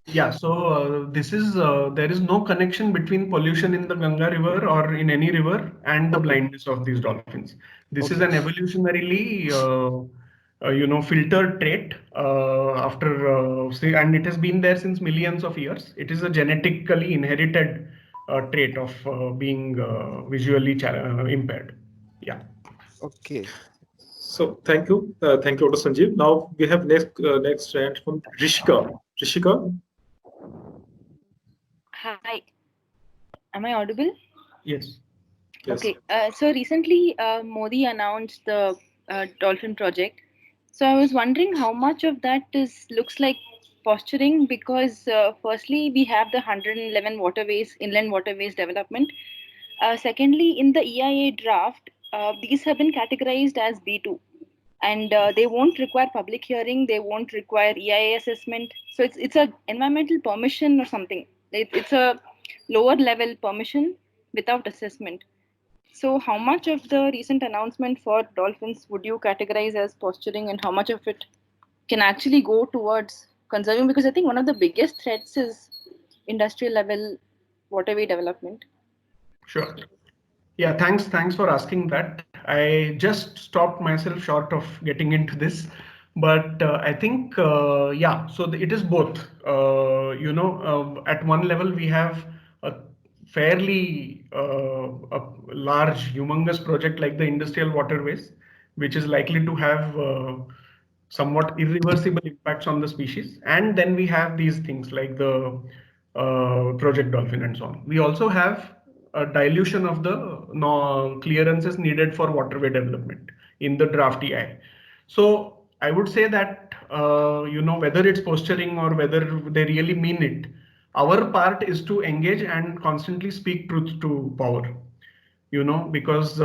Yeah, so there is no connection between pollution in the Ganga River or in any river and the blindness of these dolphins. This is an evolutionarily, filtered trait and it has been there since millions of years. It is a genetically inherited trait of being visually impaired. Yeah. Okay. So thank you, Dr. Sanjeev. Now we have next round from Rishika. Rishika. Hi, am I audible? Yes. Okay, so recently Modi announced the Dolphin project. So I was wondering how much of that looks like posturing, because firstly, we have the 111 waterways, inland waterways development. Secondly, in the EIA draft, these have been categorized as B2. And they won't require public hearing, they won't require EIA assessment. So it's a environmental permission or something. It's a lower level permission without assessment. So how much of the recent announcement for dolphins would you categorize as posturing, and how much of it can actually go towards conserving? Because I think one of the biggest threats is industrial level waterway development. Sure. Yeah, thanks for asking that. I just stopped myself short of getting into this, but I think, yeah, so it is both. At one level, we have a fairly a large, humongous project like the industrial waterways, which is likely to have somewhat irreversible impacts on the species. And then we have these things like the Project Dolphin and so on. We also have a dilution of the clearances needed for waterway development in the draft EI. So I would say that, whether it's posturing or whether they really mean it, our part is to engage and constantly speak truth to power, because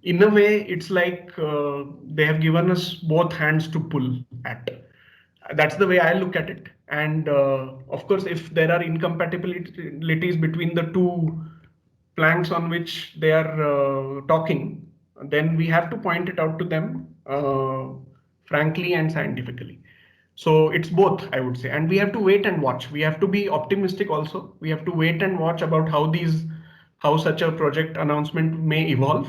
in a way, it's like they have given us both hands to pull at. That's the way I look at it. And of course, if there are incompatibilities between the two planks on which they are talking, then we have to point it out to them frankly and scientifically. So it's both, I would say. And we have to wait and watch. We have to be optimistic also. We have to wait and watch about how these how such a project announcement may evolve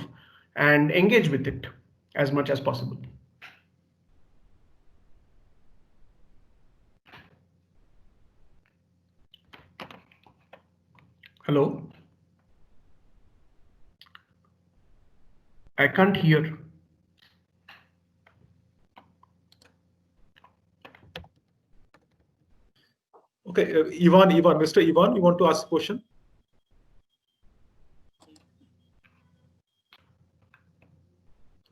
and engage with it as much as possible. Hello? I can't hear. Okay, Mr. Ivan, you want to ask a question?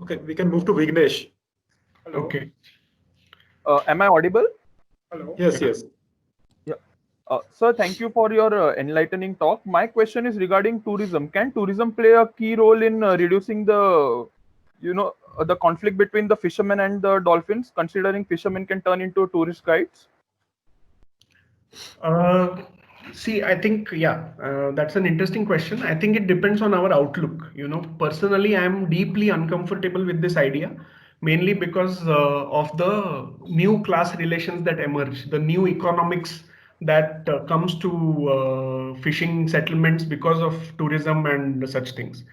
Okay, we can move to Vignesh. Hello. Okay. Am I audible? Hello. Yes, yes. Sir, thank you for your enlightening talk. My question is regarding tourism. Can tourism play a key role in reducing the, the conflict between the fishermen and the dolphins, considering fishermen can turn into tourist guides? See, I think, that's an interesting question. I think it depends on our outlook. Personally, I'm deeply uncomfortable with this idea, mainly because of the new class relations that emerge, the new economics that comes to fishing settlements because of tourism and such things.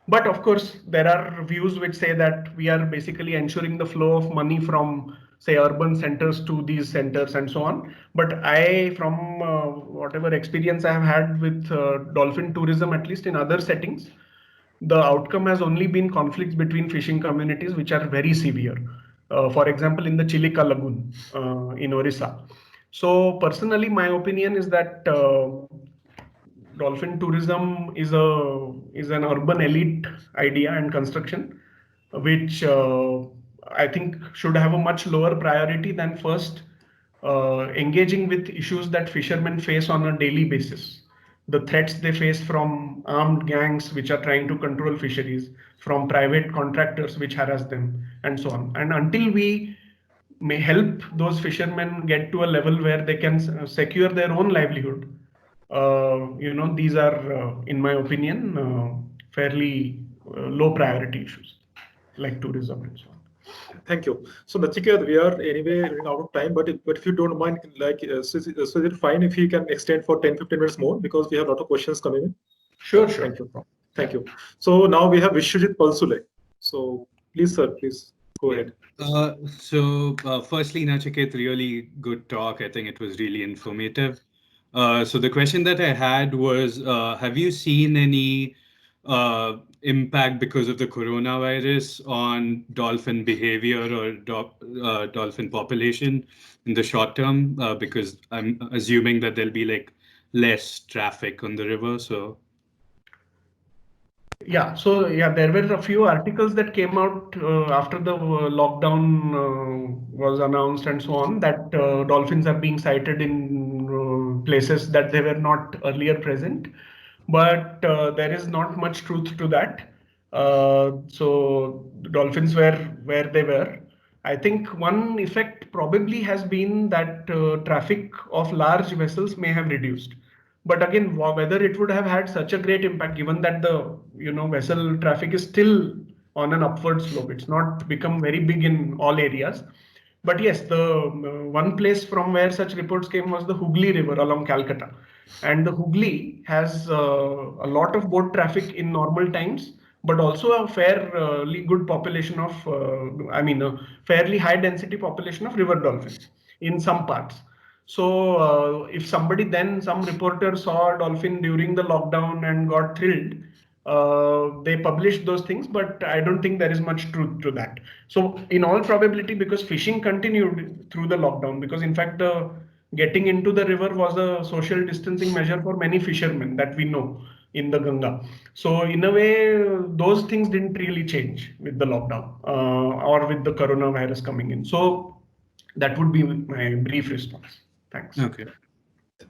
But of course, there are views which say that we are basically ensuring the flow of money from, say, urban centers to these centers and so on. But from whatever experience I have had with dolphin tourism, at least in other settings, the outcome has only been conflicts between fishing communities, which are very severe. For example, in the Chilika Lagoon in Orissa. So personally, my opinion is that dolphin tourism is an urban elite idea and construction, which I think should have a much lower priority than first engaging with issues that fishermen face on a daily basis. The threats they face from armed gangs which are trying to control fisheries, from private contractors which harass them, and so on. And until we may help those fishermen get to a level where they can secure their own livelihood, these are, in my opinion, fairly low priority issues like tourism and so on. Thank you. So Nachiket, we are anyway running out of time, but if you don't mind, so is it fine if you can extend for 10-15 minutes more, because we have a lot of questions coming in? Sure. Thank you. So now we have Vishwajit Palsule. So please, sir, please go ahead. Firstly, Nachiket, really good talk. I think it was really informative. So the question that I had was, have you seen any impact because of the coronavirus on dolphin behavior or dolphin population in the short term? Because I'm assuming that there'll be like less traffic on the river. So there were a few articles that came out after the lockdown was announced and so on, that dolphins are being sighted in places that they were not earlier present. But there is not much truth to that. So the dolphins were where they were. I think one effect probably has been that traffic of large vessels may have reduced. But again, whether it would have had such a great impact, given that the vessel traffic is still on an upward slope, it's not become very big in all areas. But yes, the one place from where such reports came was the Hooghly River along Calcutta. And the Hooghly has a lot of boat traffic in normal times, but also a fairly good population of, a fairly high density population of river dolphins in some parts. So if some reporter saw a dolphin during the lockdown and got thrilled, they published those things, but I don't think there is much truth to that. So in all probability, because fishing continued through the lockdown, because in fact, getting into the river was a social distancing measure for many fishermen that we know in the Ganga. So in a way, those things didn't really change with the lockdown or with the coronavirus coming in. So that would be my brief response. Thanks. Okay.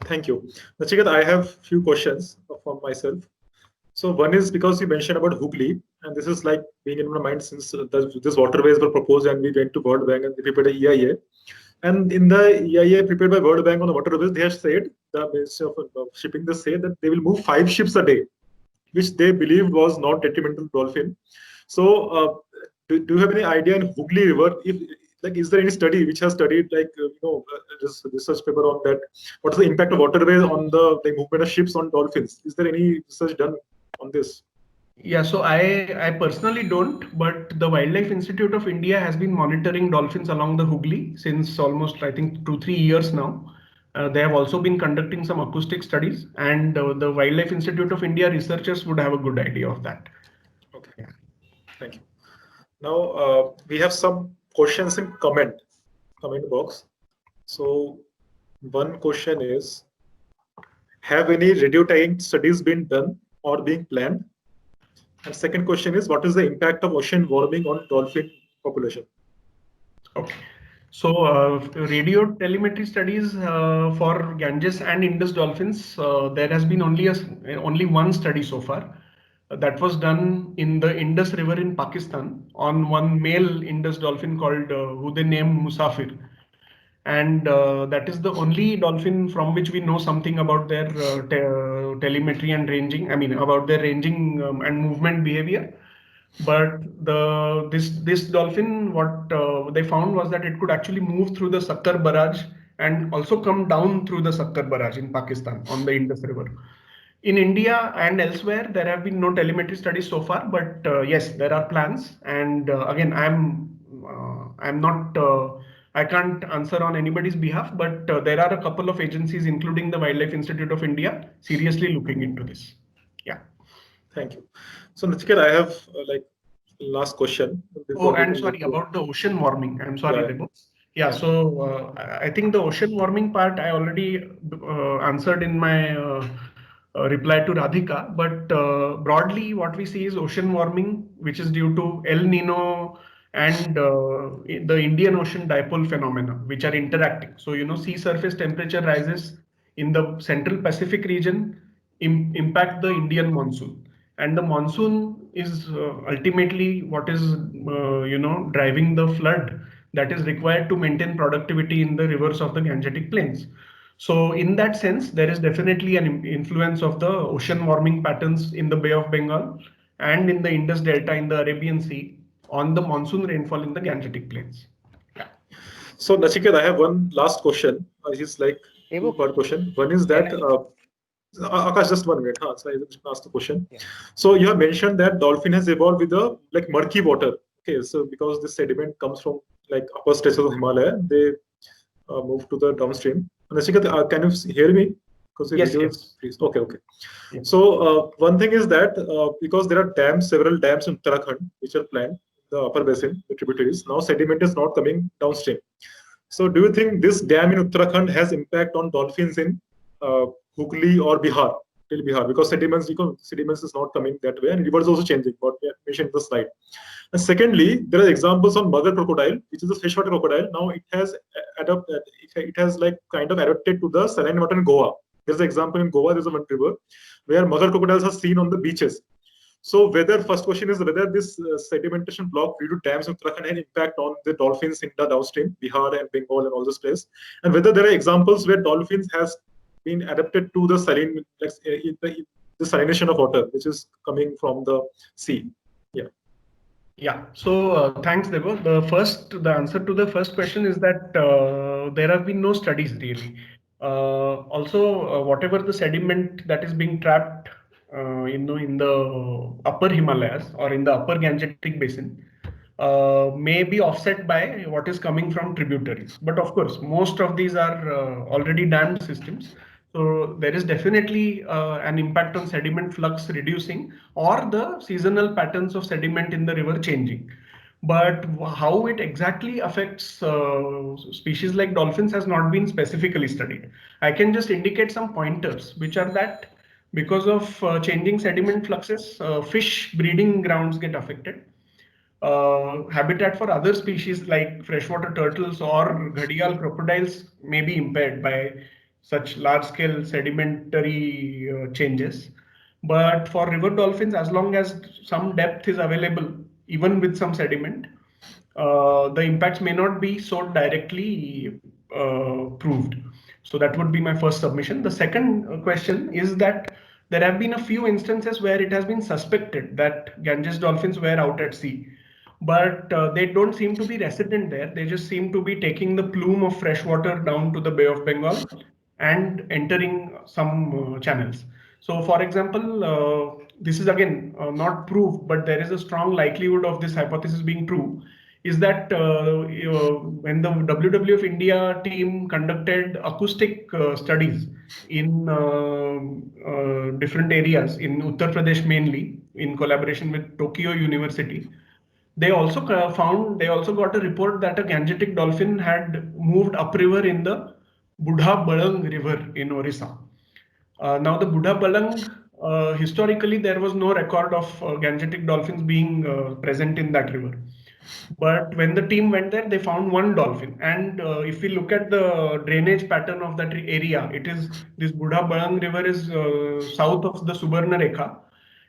Thank you. Nachiket, I have few questions from myself. So one is because you mentioned about Hooghly, and this is like being in my mind since these waterways were proposed and we went to World Bank and we prepared an EIA. And in the EIA prepared by World Bank on the waterways, they have said, the Ministry of Shipping, they say that they will move 5 ships a day, which they believed was not detrimental to dolphin. So do you have any idea in Hooghly River, is there any study which has studied this research paper on that? What is the impact of waterways on the movement of ships on dolphins? Is there any research done on this? Yeah, so I personally don't, but the Wildlife Institute of India has been monitoring dolphins along the Hooghly since almost, I think, 2-3 years now. They have also been conducting some acoustic studies, and the Wildlife Institute of India researchers would have a good idea of that. Okay, thank you. Now we have some questions in comment box. So one question is, have any radio tagging studies been done or being planned? And second question is, what is the impact of ocean warming on dolphin population? Okay. So radio telemetry studies for Ganges and Indus dolphins, there has been only one study so far. That was done in the Indus River in Pakistan on one male Indus dolphin called who they named Musafir. And that is the only dolphin from which we know something about their telemetry and ranging. I mean, about their ranging and movement behavior. But this dolphin, what they found was that it could actually move through the Sakkar Barrage and also come down through the Sakkar Barrage in Pakistan on the Indus River. In India and elsewhere, there have been no telemetry studies so far, but yes, there are plans. And again, I'm not. I can't answer on anybody's behalf, but there are a couple of agencies, including the Wildlife Institute of India, seriously looking into this. Yeah. Thank you. So Nachiket, I have last question. Oh, and sorry about the ocean warming. I'm sorry, Debo. Yeah, so I think the ocean warming part I already answered in my reply to Radhika. But broadly, what we see is ocean warming, which is due to El Nino and the Indian Ocean dipole phenomena, which are interacting. So, sea surface temperature rises in the Central Pacific region, impact the Indian monsoon. And the monsoon is ultimately what is, driving the flood that is required to maintain productivity in the rivers of the Gangetic Plains. So in that sense, there is definitely an influence of the ocean warming patterns in the Bay of Bengal and in the Indus Delta in the Arabian Sea on the monsoon rainfall in the Gangetic Plains. Yeah. So Nachiket, I have one last question. It's like two-part question. One is that Akash, just 1 minute. So I just asked the question. Yeah. So you have mentioned that dolphin has evolved with the murky water. Okay, so because the sediment comes from upper stretches of Himalaya, they move to the downstream. Nachiket, can you hear me? Yes. Please. Okay. Yeah. So one thing is that because there are several dams in Uttarakhand which are planned, the upper basin, the tributaries, now sediment is not coming downstream. So do you think this dam in Uttarakhand has impact on dolphins in Hooghly or Bihar, till Bihar, because sediments is not coming that way, and rivers is also changing, what we mentioned in the slide. And secondly, there are examples on Magar crocodile, which is a freshwater crocodile. Now it has adapted to the saline water in Goa. There's an example in Goa, there's a one river where Magar crocodiles are seen on the beaches. So first question is whether this sedimentation block due to dams in Uttarakhand has impact on the dolphins in the downstream, Bihar and Bengal and all this place, and whether there are examples where dolphins has been adapted to the saline, the salination of water, which is coming from the sea. Yeah. So thanks, Debo. The answer to the first question is that there have been no studies really. Also, whatever the sediment that is being trapped, in the upper Himalayas or in the upper Gangetic Basin, may be offset by what is coming from tributaries. But of course, most of these are already dammed systems. So there is definitely an impact on sediment flux reducing or the seasonal patterns of sediment in the river changing. But how it exactly affects species like dolphins has not been specifically studied. I can just indicate some pointers, which are that because of changing sediment fluxes, fish breeding grounds get affected. Habitat for other species like freshwater turtles or ghadial crocodiles may be impaired by such large-scale sedimentary changes. But for river dolphins, as long as some depth is available, even with some sediment, the impacts may not be so directly proved. So that would be my first submission. The second question is that there have been a few instances where it has been suspected that Ganges dolphins were out at sea, but they don't seem to be resident there. They just seem to be taking the plume of fresh water down to the Bay of Bengal and entering some channels. So for example, this is again not proof, but there is a strong likelihood of this hypothesis being true, is that when the WWF India team conducted acoustic studies in different areas in Uttar Pradesh mainly, in collaboration with Tokyo University, they also got a report that a Gangetic dolphin had moved upriver in the Budha Balang River in Orissa. Now the Budha Balang, historically there was no record of Gangetic dolphins being present in that river. But when the team went there, they found one dolphin. And if we look at the drainage pattern of that area, it is this Budha Balang River is south of the Subarna Rekha.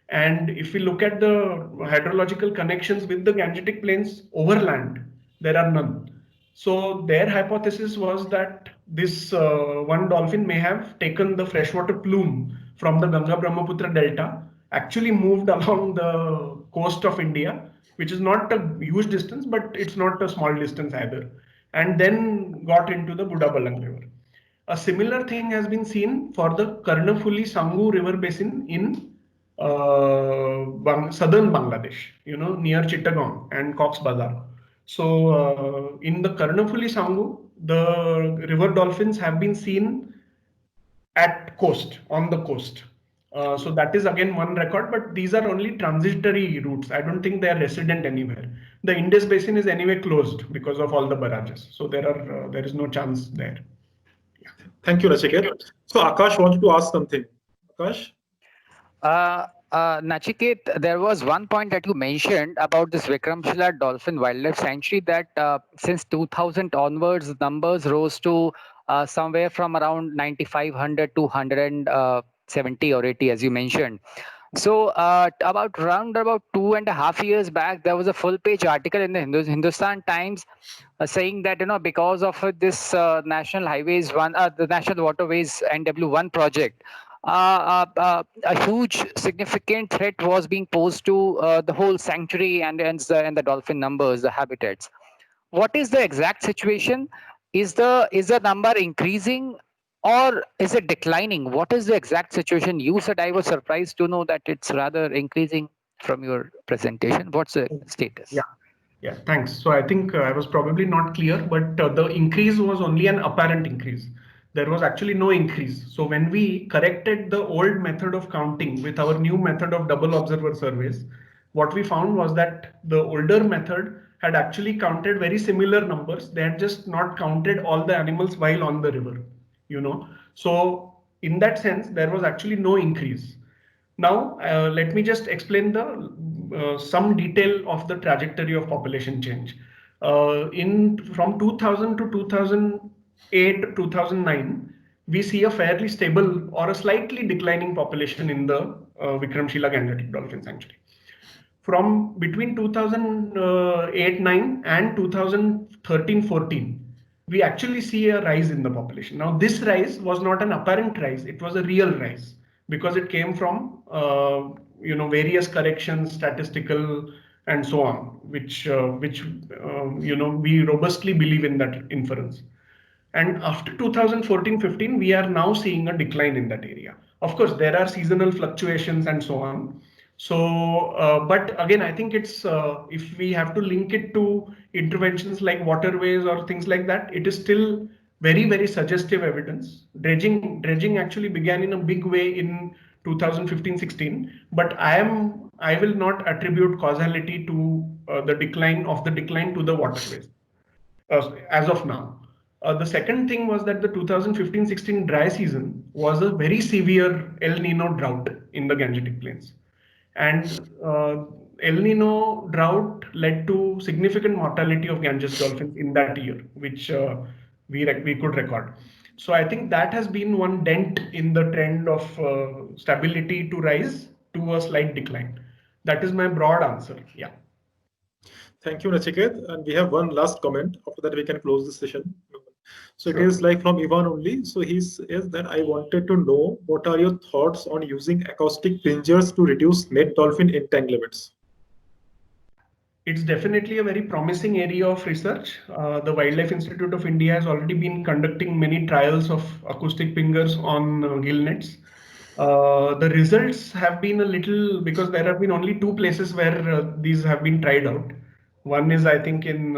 And if we look at the hydrological connections with the Gangetic plains overland, there are none. So their hypothesis was that this one dolphin may have taken the freshwater plume from the Ganga Brahmaputra delta, actually moved along the coast of India, which is not a huge distance, but it's not a small distance either, and then got into the Budha Balang River. A similar thing has been seen for the Karnafuli Sangu River basin in southern Bangladesh, near Chittagong and Cox's Bazar. So in the Karnafuli Sangu, the river dolphins have been seen on the coast. So that is again one record, but these are only transitory routes. I don't think they are resident anywhere. The Indus basin is anyway closed because of all the barrages. So there is no chance there. Yeah. Thank you, Nachiket. So Akash wanted to ask something. Akash? Nachiket, there was one point that you mentioned about this Vikramshila Dolphin Wildlife Sanctuary that since 2000 onwards, numbers rose to somewhere from around 9,500 to 170 or 80, as you mentioned. So about 2.5 years back, there was a full-page article in the Hindustan Times saying that because of this National Highways the National Waterways NW1 project, a huge significant threat was being posed to the whole sanctuary and the dolphin numbers, the habitats. What is the exact situation? Is the number increasing or is it declining? What is the exact situation? You said I was surprised to know that it's rather increasing from your presentation. What's the status? Yeah, thanks. So I think I was probably not clear, but the increase was only an apparent increase. There was actually no increase. So when we corrected the old method of counting with our new method of double observer surveys, what we found was that the older method had actually counted very similar numbers. They had just not counted all the animals while on the river, So in that sense, there was actually no increase. Now, let me just explain some detail of the trajectory of population change. From 2000 to 2008, 2009, we see a fairly stable or a slightly declining population in the Vikramshila Gangetic Dolphin Sanctuary. From between 2008-9 and 2013-14, we actually see a rise in the population. Now, this rise was not an apparent rise; it was a real rise because it came from various corrections, statistical, and so on, which we robustly believe in that inference. And after 2014-15, we are now seeing a decline in that area. Of course, there are seasonal fluctuations and so on. So, but again, I think it's if we have to link it to interventions like waterways or things like that, it is still very, very suggestive evidence. Dredging actually began in a big way in 2015-16, but I will not attribute causality to the decline to the waterways as of now. The second thing was that the 2015-16 dry season was a very severe El Nino drought in the Gangetic Plains. And El Nino drought led to significant mortality of Ganges dolphins in that year, which we could record. So I think that has been one dent in the trend of stability to rise to a slight decline. That is my broad answer. Yeah. Thank you, Nachiket. And we have one last comment. After that, we can close the session. So it is like from Ivan only. So he says that I wanted to know what are your thoughts on using acoustic plungers to reduce net dolphin entanglements? It's definitely a very promising area of research. The Wildlife Institute of India has already been conducting many trials of acoustic pingers on gill nets. The results have been a little, because there have been only 2 places where these have been tried out. One is, I think, in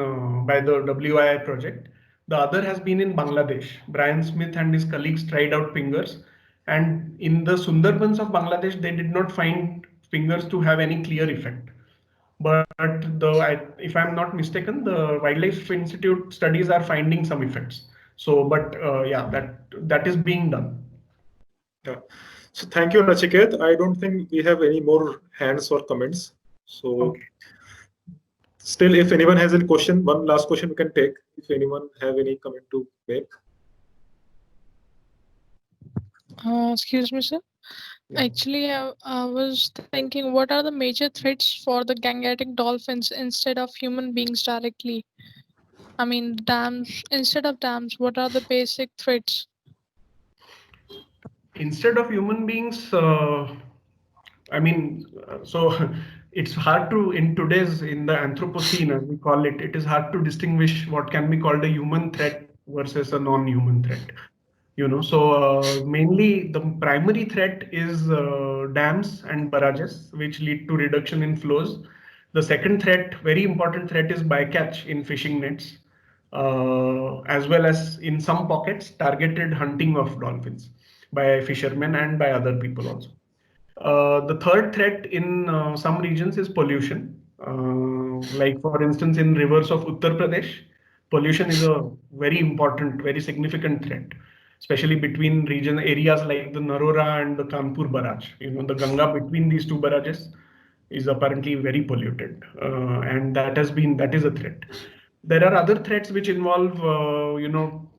by the WII project. The other has been in Bangladesh. Brian Smith and his colleagues tried out fingers, and in the Sundarbans of Bangladesh, they did not find fingers to have any clear effect. But if I'm not mistaken, the Wildlife Institute studies are finding some effects. So, but yeah, that is being done. Yeah. So thank you, Nachiket. I don't think we have any more hands or comments. So Okay. Still, if anyone has any question, one last question we can take. If anyone have any comment to make. Excuse me, sir. Yeah. Actually, I was thinking, what are the major threats for the Gangetic dolphins instead of human beings directly? I mean, dams, instead of dams, what are the basic threats? Instead of human beings, I mean, so it's hard to, in the Anthropocene, as we call it, it is hard to distinguish what can be called a human threat versus a non-human threat. So mainly the primary threat is dams and barrages, which lead to reduction in flows. The second threat, very important threat, is bycatch in fishing nets, as well as in some pockets, targeted hunting of dolphins by fishermen and by other people also. The third threat in some regions is pollution. Like for instance, in rivers of Uttar Pradesh, pollution is a very important, very significant threat, especially between areas like the Narora and the Kanpur barrage. The Ganga between these 2 barrages is apparently very polluted, and that is a threat. There are other threats which involve,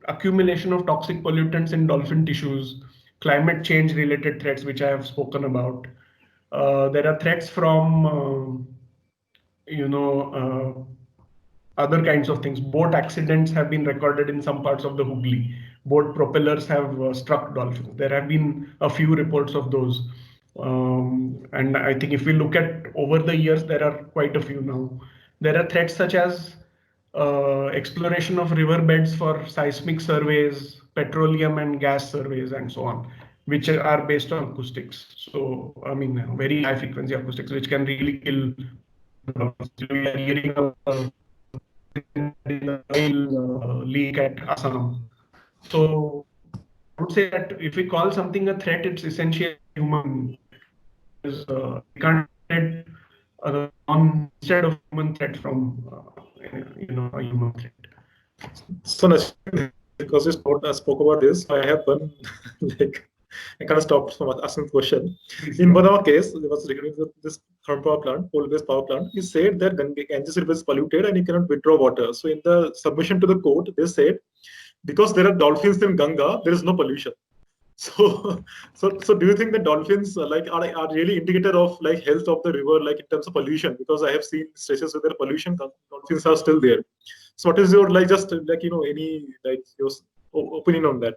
accumulation of toxic pollutants in dolphin tissues, climate change related threats, which I have spoken about. There are threats from, other kinds of things. Boat accidents have been recorded in some parts of the Hooghly. Boat propellers have struck dolphins. There have been a few reports of those. And I think if we look at over the years, there are quite a few now. There are threats such as exploration of riverbeds for seismic surveys, petroleum and gas surveys, and so on, which are based on acoustics. So, I mean, very high frequency acoustics, which can really kill. We are hearing a oil leak at Assam. So, I would say that if we call something a threat, it's essentially human. We can't get instead of human threat from a human threat. So because you spoke about this, I have one I can't stop from asking the question. In one of our case, there was regarding this thermal power plant, coal-based power plant. He said that Ganges River is polluted and he cannot withdraw water. So in the submission to the court, they said because there are dolphins in Ganga, there is no pollution. So do you think the dolphins are really indicator of health of the river, in terms of pollution? Because I have seen stretches where the pollution, dolphins are still there. So what is your any your opinion on that?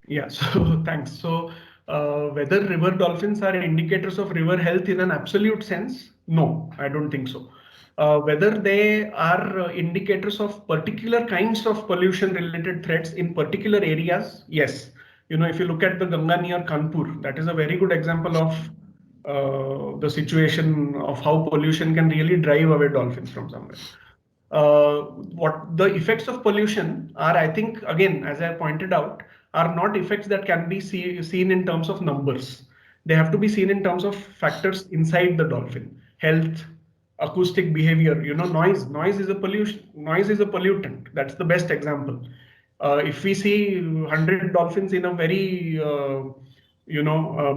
Yeah, so thanks. So whether river dolphins are indicators of river health in an absolute sense, no, I don't think so. Whether they are indicators of particular kinds of pollution related threats in particular areas, yes. If you look at the Ganga near Kanpur, that is a very good example of the situation of how pollution can really drive away dolphins from somewhere. What the effects of pollution are, I think, again, as I pointed out, are not effects that can be seen in terms of numbers. They have to be seen in terms of factors inside the dolphin: health, acoustic behavior. Noise is a pollution. Noise is a pollutant. That's the best example. If we see 100 dolphins in a very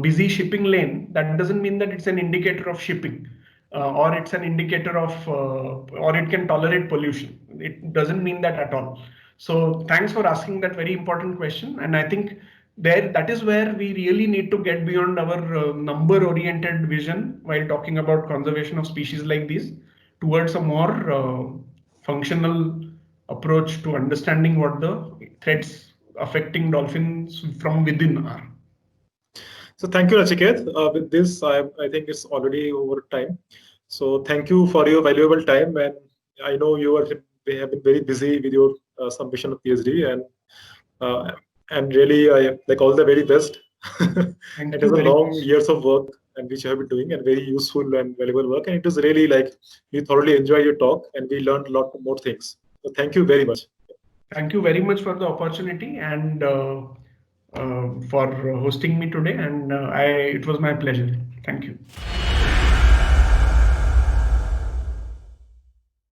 busy shipping lane, that doesn't mean that it's an indicator of shipping. Or it's an indicator of, or it can tolerate pollution. It doesn't mean that at all. So thanks for asking that very important question. And I think that is where we really need to get beyond our number-oriented vision while talking about conservation of species like these, towards a more functional approach to understanding what the threats affecting dolphins from within are. So thank you, Nachiket. With this, I think it's already over time. So thank you for your valuable time. And I know you have been very busy with your submission of PhD, and really, I like all the very best Thank It you is a very long much. years of work and which you have been doing, and very useful and valuable work. And it was really like we thoroughly enjoyed your talk and we learned a lot more things. So thank you very much. Thank you very much for the opportunity and for hosting me today. And it was my pleasure. Thank you.